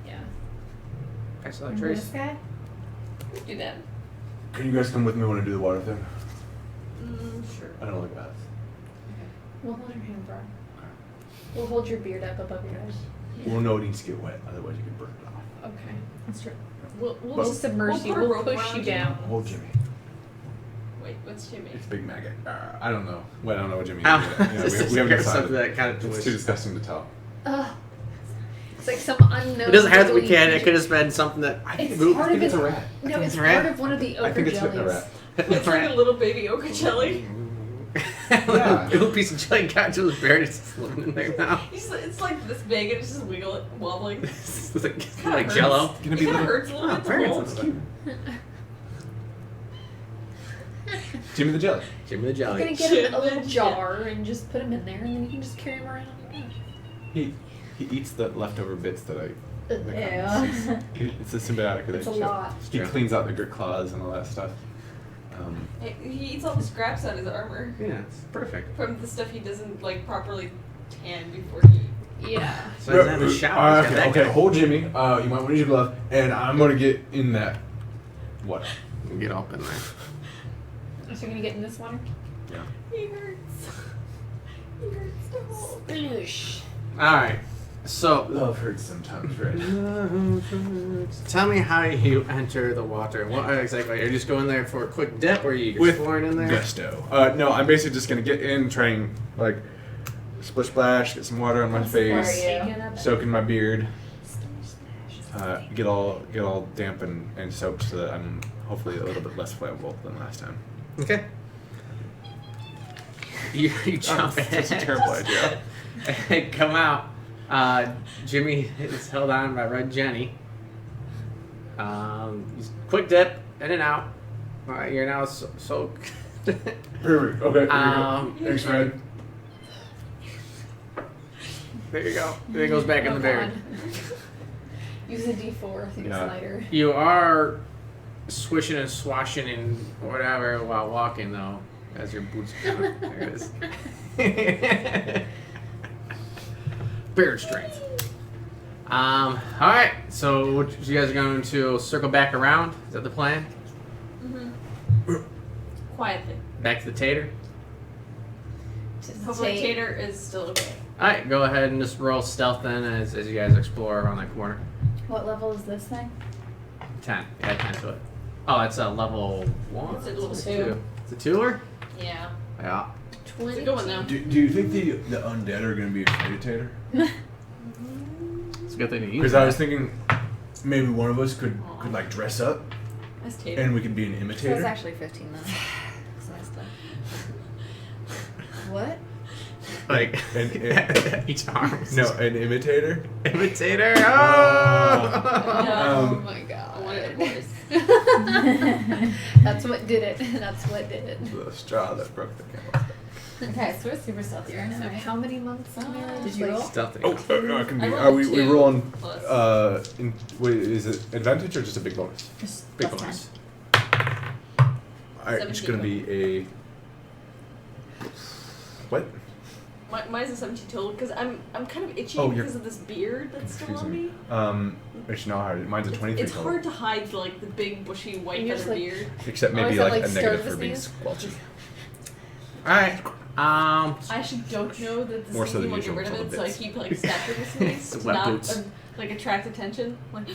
Yeah. Excellent And this trace. guy? Do that. Can you guys come with me when I do the water thing? Sure. I don't like that. We'll hold your hand, bro. We'll hold your beard up above your head. We'll know it needs to get wet, otherwise you can burn it off. Okay. That's true. We'll But- Just submerge you. put a We'll rope push around you down. Hold Jimmy. Wait, what's Jimmy? It's Big Maggot. I don't know. Well, I don't know what Jimmy is. Ow. yet. Yeah, we haven't decided. Something that kind of It's too twist. disgusting to tell. Ugh. It's like some unknown. It doesn't have to be wiggly canon. It creature. could have been something that. I think It's it's, part I of think it's it. a rat. No, think it's it's part rat. of one of the I ochre think it's jellies. a rat. It's like a little baby ochre jelly. Yeah. Little piece of jelly got to his beard. It's just living in there now. It's like this big and it's just wobbling. It's like, Kinda like hurts. jello. It's gonna It be kind of little. hurts a little Oh, bit. very to hold. sensitive. Jimmy the Jelly. Jimmy the I'm Jelly. gonna get him a little Shit. jar and just put him in there, and then you can just carry him around on your back. He eats the leftover bits that I. Ew. It's a symbiotic It's a relationship. lot. He True. cleans out the grit claws and all that stuff. He eats all the scraps out of his armor Yeah, it's perfect. from the stuff he doesn't like properly tan before he. Yeah. So he doesn't have a shower. He's got that Okay, guy. hold Jimmy. You might want to use your glove, and I'm gonna get in that. What? Get up in there. So you're gonna get in this water? He hurts. He hurts to hold. Sploosh. All right. So Love hurts sometimes, right? tell me how you enter the water. What exactly? Are you just going there for a quick dip, or are you With exploring in there? gusto. No, I'm basically just gonna get in, try and like splish splash, get some water on my That's face, for you. Taking up- soak in my beard, get all damp and soaked so that I'm hopefully a little bit less flammable than last time. Okay. You jump in. That's a terrible idea. And come out. Jimmy is held on by Red Jenny. He's quick dip in and out. You're now so. Perfect. Okay. Thanks, Fred. There you go. There he goes back in the beard. God. Use a D4 through the Yeah. slider. You are swishing and swashing and whatever while walking, though, as your boots down. There it is. Beard strength. All right. So what, you guys are going to circle back around? Is that the plan? Quietly. Back to the tater. Just Hopefully take- Tater is still okay. All right. Go ahead and just roll stealth then, as you guys explore around that corner. What level is this thing? 10. Add 10 to it. Oh, it's a level 1. It's a level It's 2. It's a twoer. Yeah. Yeah. It's a good one though. Do you think the undead are gonna be afraid of Tater? It's a good thing to use. Because I was thinking maybe one of us could like dress up That's Tater. and we could be an So it's imitator. actually 15 then. So that's the... What? Like An each arm. No, an imitator. Imitator. Oh. Oh my god. What it was. That's what did it. That's what did it. The straw that broke the camel's back. Okay, so we're super stealthy right So now, right? how many months of marriage? Did you Like, roll? Stealthy. Oh, no, it can be. I Are we rolled two rolling? plus. Wait, is it advantage or just a big bonus? Just Big plus bonus. Alright, it's gonna be a. What? Mine's a 17 total because I'm kind of itchy Oh, you're because of this beard that's still on confusing me. It's not hard. Mine's a 23 It's total. hard to hide like the big bushy white You're just feather like- beard. Except Oh, maybe is that, like like, a negative start for being with a squelchy. Alright. I actually don't know that the More so sneaky than will get usual rid of until it, the so I bits. keep like stacking the sneaks The to wet not boots. like attract attention. Like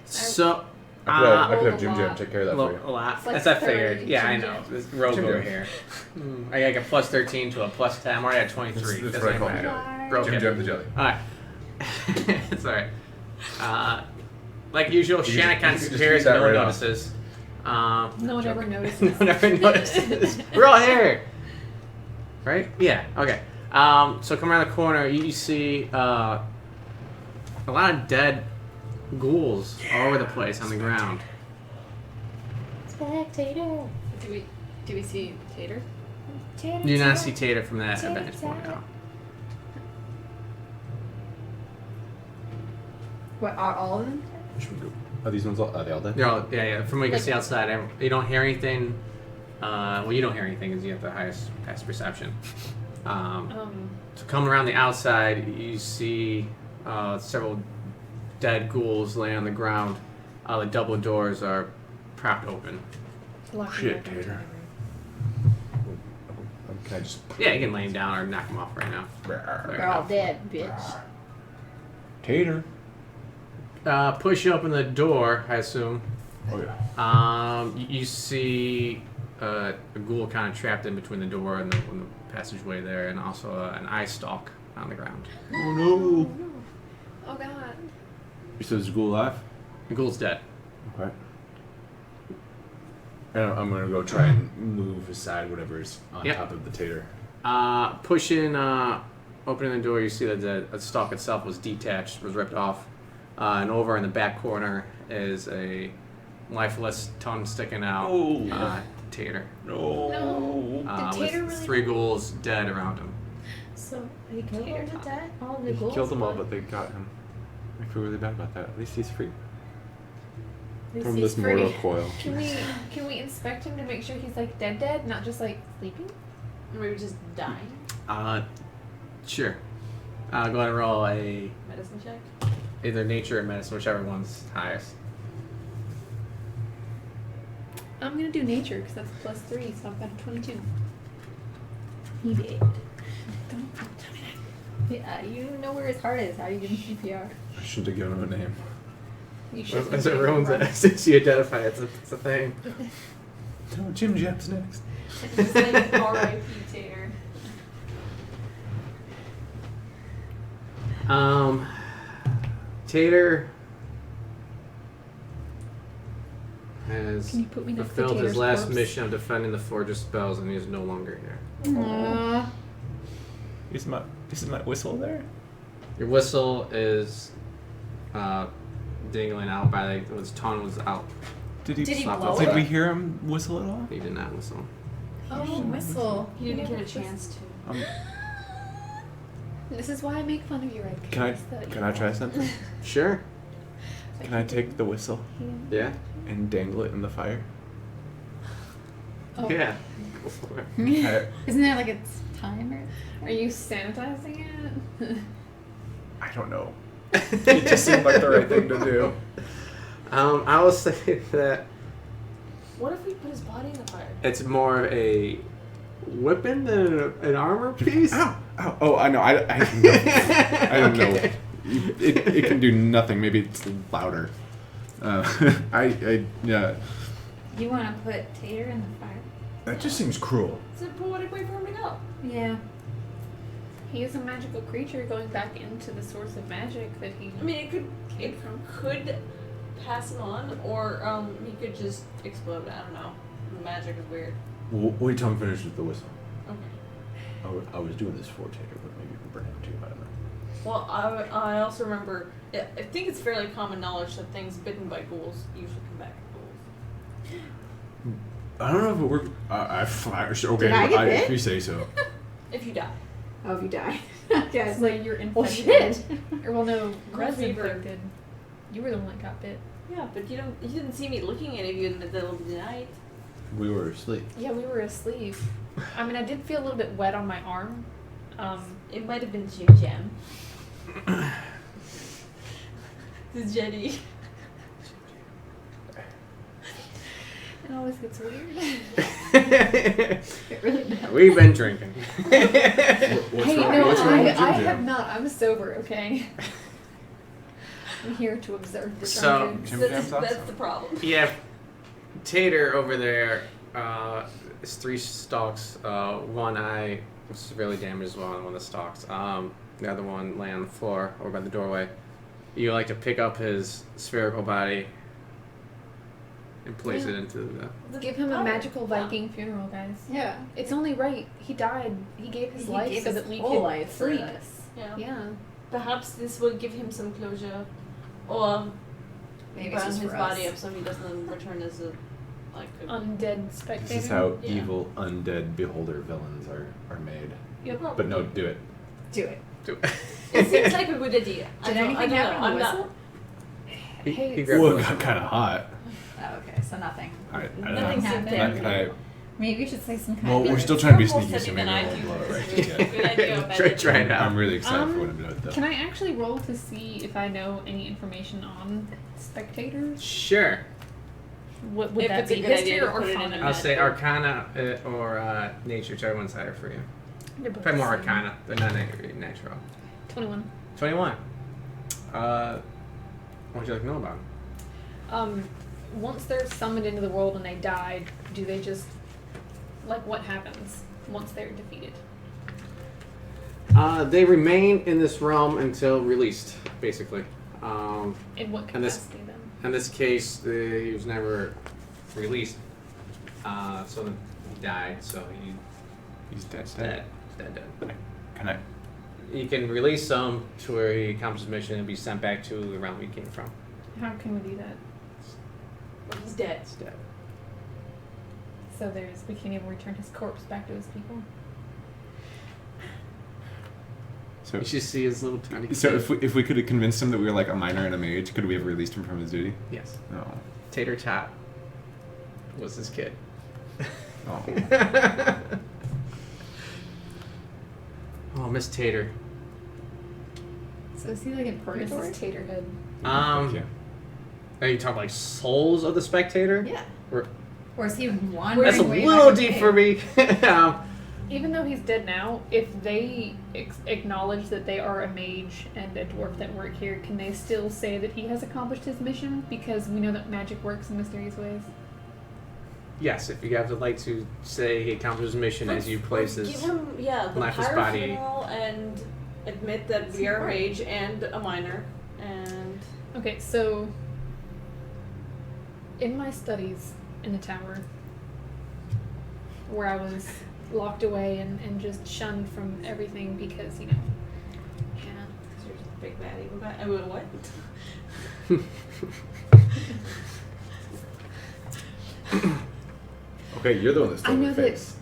So. I could have rolled a Jim Jam lot. take care of that for you. A lot. It's like That's I figured. 30 Yeah, I Jim know. Jam. This rogue Jim over Jam. here. I got a plus 13 to a plus 10. I'm already at 23. That's Doesn't what I even call matter. Jim. Broke Jim it. Jam the jelly. Alright. It's alright. Like usual, You Shanna just- kind of you just disappears keep that and no one right on. notices. No one ever no notices. one ever notices. We're all here! Right? Yeah, okay. So come around the corner, you see a lot of dead ghouls all over the place on the ground. Spectator. Do we see Tater? Tater. You do not tater. see Tater from that Tater, vantage point tater. now. What are all of them? Should we go? Are these ones all? Are they all dead? They're all, yeah. From what you can Like- see outside, you don't hear anything. Well, you don't hear anything because you have the highest perception. So coming around the outside, you see several dead ghouls laying on the ground. The double doors are propped open. Shit, Tater. Can I just? Yeah, you can lay him down or knock him off right now. There you We're all go. dead, bitch. Tater. Push open the door, I assume. Oh yeah. You see a ghoul kind of trapped in between the door and the passageway there, and also an eye stalk on the ground. Oh no. Oh god. So is Ghoul alive? The ghoul's dead. Okay. And I'm gonna go try and move aside whatever's on Yep. top of the tater. Pushing, opening the door, you see that the stalk itself was detached, was ripped off. And over in the back corner is a lifeless tongue sticking out. Oh. Tater. No. Did With Tater really 3 ghouls dead around him. So he killed all Tater the top. dead? All the He ghouls? killed them all, but they got him. I feel really bad about that. At least he's free At least from he's this mortal free. coil. Can we inspect him to make sure he's like dead, not just like sleeping? or maybe just dying. Sure. Go ahead and roll a Medicine check. either nature or medicine, whichever one's highest. I'm gonna do nature because that's plus 3, so I've got a 22. He did. Don't tell me that. Yeah, you know where his heart is. How do you give him CPR? I shouldn't have given him a name. You should. As it ruins it, since you identify it's a thing. No, Jim Jam's next. Just like R.I.P. Tater. Tater has Can you put me next to fulfilled his Tater's last corpse? mission of defending the fortress spells, and he is no longer here. Aww. Is my whistle there? Your whistle is dingling out by his tongue was out. Did he Slap blow off. Did it? we hear him whistle at all? He did not whistle. Oh, whistle. He didn't get a chance to. This is why I make fun of you, right? Can I try something? Sure. Can I take the whistle Yeah. and dangle it in the fire? Oh. Yeah. Go for it. Isn't there like a timer? Are you sanitizing it? I don't know. It just seemed like the right thing to do. I will say that What if we put his body in the fire? it's more of a weapon than an armor piece. Ow! Ow! Oh, I know. I can go. I don't know. Okay. It can do nothing. Maybe it's louder. Yeah. You want to put Tater in the fire? That just seems cruel. It's a poetic way for him to go. Yeah. He is a magical creature going back into the source of magic that he I mean, it came could from. pass him on, or he could just explode. I don't know. Magic is weird. Wait till I'm finished with the whistle. Okay. I was doing this for Tater, but maybe you can burn him too. I don't know. Well, I also remember. I think it's fairly common knowledge that things bitten by ghouls usually come back as ghouls. I don't know if it worked. Okay, Did I get if bit? you say so. If you die. Oh, if you die. Okay. It's like you're Well, infected. shit. Or well, no, Greg's fever. infected. You were the one that got bit. Yeah, but you didn't see me looking at you in the middle of the night. We were asleep. Yeah, we were asleep. I mean, I did feel a little bit wet on my arm. It might have been Jim Jam. This Jetty. It always gets weird. It really does. We've been drinking. What's Hey, wrong? no, What's wrong with I Jim have Jam? not. I'm sober, okay? I'm here to observe the So- drunken. Jim Jam's That's awesome. the problem. Yeah, Tater over there is 3 stalks. One eye was severely damaged as well, and one of the stalks. The other one lay on the floor over by the doorway. You like to pick up his spherical body and place Yeah. it into the. Give him a powder. magical Viking funeral, guys. Yeah. It's only right. He died. He gave his He life gave so his that we whole could life for sleep. this. Yeah. Yeah. Perhaps this will give him some closure, or Maybe it's burn just his for body us. up so he doesn't return as a Undead spectator. This is how Yeah. evil undead beholder villains are made. Yep. But no, do it. Do it. It seems like a good idea. Did I anything don't happen know. on the I'm whistle? He Hey, grabbed Well, the it got whistle. kind of hot. Oh, okay, so nothing. I don't Nothing know. happened. Can I- Maybe we should say some kind Well, of. we're still trying to be More sneaky, so maybe I than I won't do. blow it right It's just a yet. good idea. bad Try idea. it out. I'm really excited for when I do it, though. Can I actually roll to see if I know any information on spectators? Sure. What would If that it's a be? good History idea to or put it in a fun? I'll say Magic. Arcana or Nature, whichever one's higher for you. They're both Probably more the same. Arcana, but not natural. 21. 21. What would you like to know about? Once they're summoned into the world and they die, do they just like what happens once they're defeated? They remain in this realm until released, basically. In what And this- capacity then? In this case, he was never released, so then he died. So He's dead. he's dead. He's dead. Can I? You can release him to where he accomplishes his mission and be sent back to the realm he came from. How can we do that? Well, he's dead. He's dead. So we can't even return his corpse back to his people. So, You should see his little tiny. so if we could have convinced him that we were like a minor and a mage, could we have released him from his duty? Yes, No. Tater Tot was his kid. Oh. Oh, Miss Tater. So is he like in purgatory? Mrs. Taterhead. Yeah. Are you talking like souls of the spectator? Yeah. Or- Or is he wandering? That's a way little back in deep the for cave? me. Even though he's dead now, if they acknowledge that they are a mage and a dwarf that work here, can they still say that he has accomplished his mission? Because we know that magic works in mysterious ways. Yes, if you have the light to say he accomplished his mission as you place Give his. him, the lifeless pyro body. funeral and admit that we are a mage and a minor, and Okay, so in my studies in the tower, where I was locked away and just shunned from everything because, you know, yeah, you're just a big bad evil guy. I will what? Okay, you're the one that's I throwing know the that face.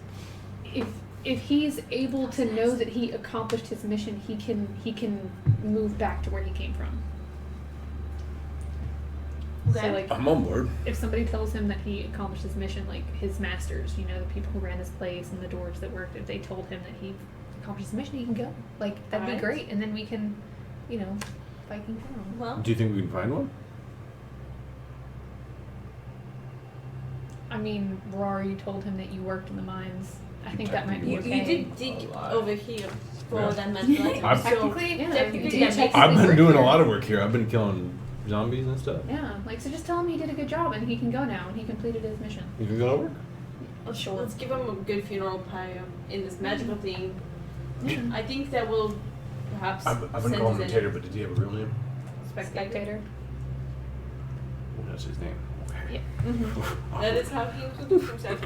if he's able to know that he accomplished his mission, he can move back to where he came from. So Okay. like I'm on board. if somebody tells him that he accomplished his mission, like his masters, you know, the people who ran his place and the dwarves that worked, if they told him that he accomplished his mission, he can go. Like that'd be Alright. great, and then we can, you know, Viking funeral. Well, Do you think we can find one? I mean, Rory told him that you worked in the mines. I think that might be you okay. did dig Alive. over here for Yeah. that mental item. I'm- So Technically, Yeah, technically you that did. makes I've sense. been doing a lot of work here. I've been killing zombies and stuff. Yeah, like so just tell him he did a good job and he can go now and he completed his mission. You can go to work. Let's give him a good funeral pyre in this magical thing. Yeah. I think that will perhaps I've been send calling him his Tater, but did he have a real name? Spectator. Oh, that's his name. Okay. Yeah. Mm-hmm. That is how he introduced himself.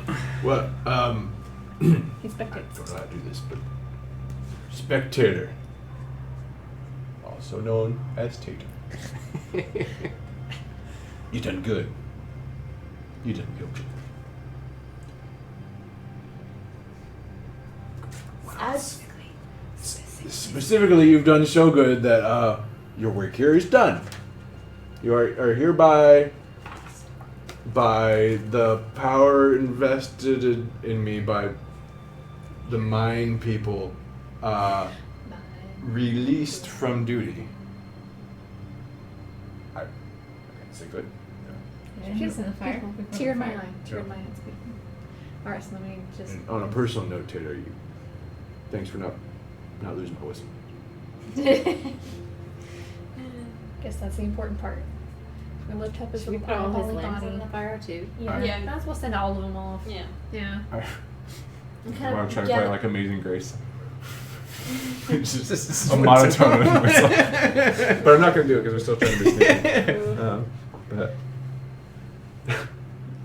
What? He spectates. I don't know how to do this, but Spectator, also known as Tater. You done good. You done guilty. As Specifically, you've done so good that your work here is done. You are hereby, by the power invested in me by the mine people, released from duty. I can't say good. She's in the fire. Tear in my eye. Yeah. Tear in my eye. Alright, so let me just. And on a personal note, Tater, thanks for not losing my wisdom. Guess that's the important part. We lift up his Should we put all his holy limbs body. in the fire too? Yeah, Yeah. that's we'll send all of them off. yeah. Yeah. I kind want of to try to get- play like Amazing Grace. It's just Just a monotone with myself. But I'm not going to do it because we're still trying to be sneaky. But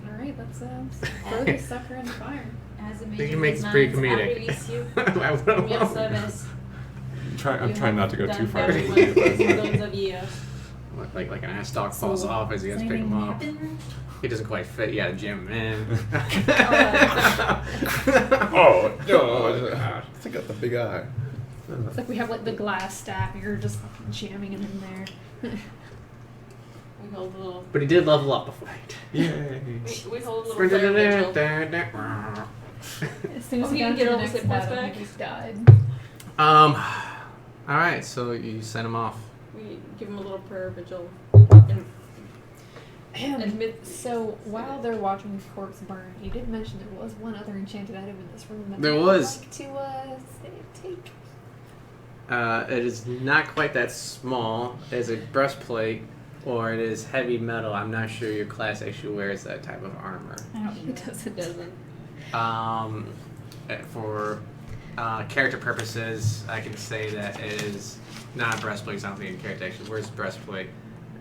Alright, let's throw this sucker in the fire. As a You can make this pretty I comedic. release you I from your will. service. I'm trying not to go too far. Done very well for millions of years. Like an ass dog falls off as you guys pick him up. He doesn't quite fit. You gotta jam him in. Oh, no. I think I got the big eye. It's like we have like the glass stack and you're just jamming him in there. We hold a little. But he did level up a fight. Yay. We hold a little fire vigil. As soon as Oh, he you got can get to the all the next hit points battle, back? he just died. All right. So you send him off. We give him a little prayer vigil. And admit. So while they're watching the corpse burn, you did mention there was one other enchanted item in this room that There you'd was. like to take. It is not quite that small. It's a breastplate, or it is heavy metal. I'm not sure your class actually wears that type of armor. It doesn't. For character purposes, I can say that it is not a breastplate. 'Cause I don't think your character actually wears a breastplate.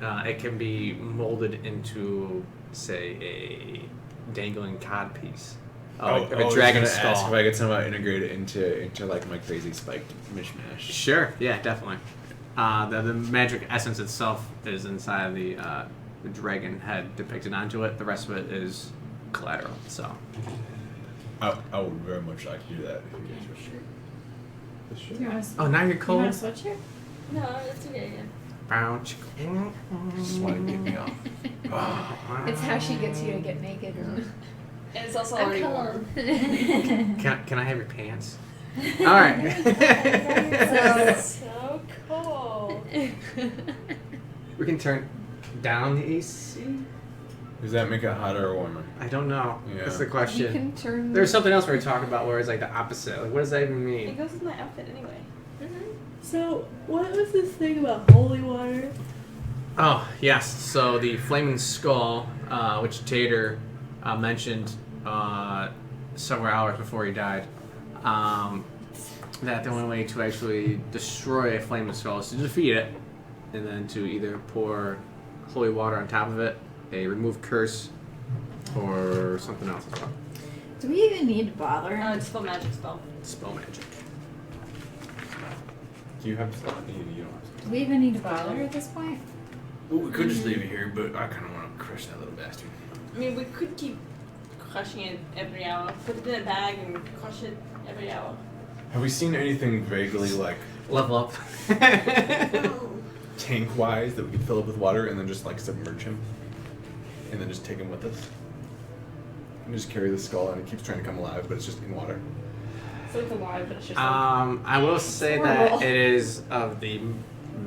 It can be molded into, say, a dangling cod piece. Like a dragon Ask if skull. I could somehow integrate it into like my crazy spiked mishmash. Sure, yeah, definitely. The magic essence itself is inside the dragon head depicted onto it. The rest of it is collateral. So, I would very much like to do that if you guys wish. You want oh, now you're You cold. want a sweatshirt? No, it's okay. Yeah. Just want to get me off. It's how she gets you to get naked. And it's also I'm already cold. warm. Can I have your pants? All right. So cold. We can turn down the AC. Does that make it hotter or warmer? I don't know. Yeah. That's the You question. can turn. There's something else we were talking about where it's like the opposite. Like, what does that even It mean? goes with my outfit anyway. So, what was this thing about holy water? Oh, yes. So the flaming skull, which Tater mentioned several hours before he died, that the only way to actually destroy a flaming skull is to defeat it, and then to either pour holy water on top of it, a remove curse, or something else as well. Do we even need to bother? It's still magic spell. Spell magic. Do you have stuff? You don't have Do we even need to bother at this point? Well, we could just leave it here, but I kind of want to crush that little bastard. I mean, we could keep crushing it every hour. Put it in a bag and crush it every hour. Have we seen anything vaguely like Level up. tank-wise that we could fill up with water and then just like submerge him, and then just take him with us, and just carry the skull and it keeps trying to come alive, but it's just in water. So it's alive, but it's just like. I will say horrible. that it is of the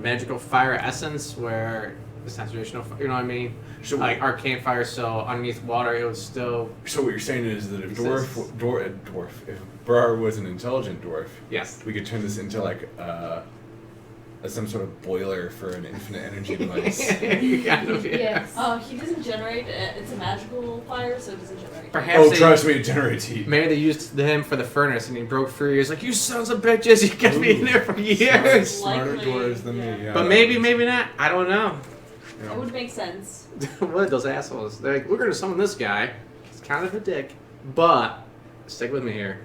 magical fire essence where it's not traditional, you know what I mean? So Like arcane fire, so underneath water it was still, So what you're saying is that if Exists. if Brar was an intelligent dwarf, yes. we could turn this into like some sort of boiler for an infinite energy device. Kind of, yeah. Yes. Oh, he doesn't generate. It's a magical fire, so it doesn't generate. Perhaps Oh, they, trust me, it generates heat. maybe they used him for the furnace and he broke free. He was like, you sons of bitches, you got me in there for years. Smarter Likely, dwarves than yeah. me. Yeah. But maybe not. I don't know. You It know. would make sense. What are those assholes? They're like, we're gonna summon this guy. He's kind of a dick, but stick with me here.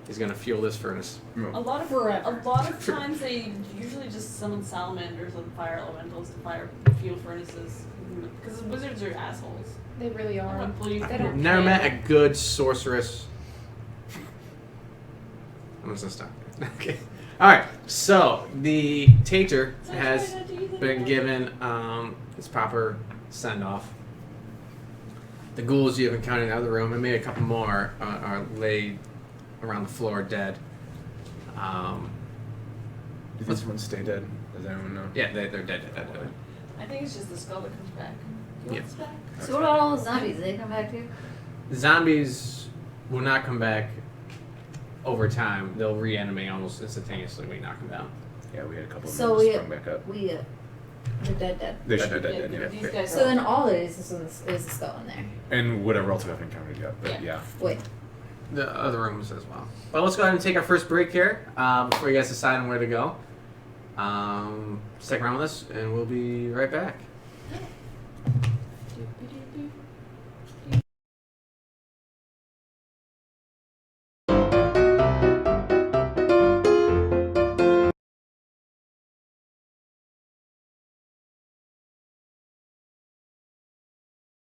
He's gonna fuel this furnace. A lot of times they usually just summon salamanders and fire elementals to fire fuel furnaces because wizards are assholes. They really They are. don't believe They don't Never care. met a good sorceress. I'm just gonna stop. Okay. All right. So the Tater has been given its proper send off. The ghouls you have encountered in the other room, and maybe a couple more, are laid around the floor dead. Do you think someone stay dead? Does anyone know? Yeah, they're dead. I think it's just the skull that comes back. Yeah. Comes back. So what about all the zombies? They come back too? Zombies will not come back over time. They'll reanimate almost instantaneously when you knock them down. Yeah, we had a couple of So them we- sprung back up. They're dead. They should be Dead, dead, yeah. These guys So are in all it is the skull in there. And whatever else we haven't encountered yet. But yeah. Wait. The other rooms as well. Well, let's go ahead and take our first break here before you guys decide on where to go. Stick around with us, and we'll be right back. Doop-a-doop-doop.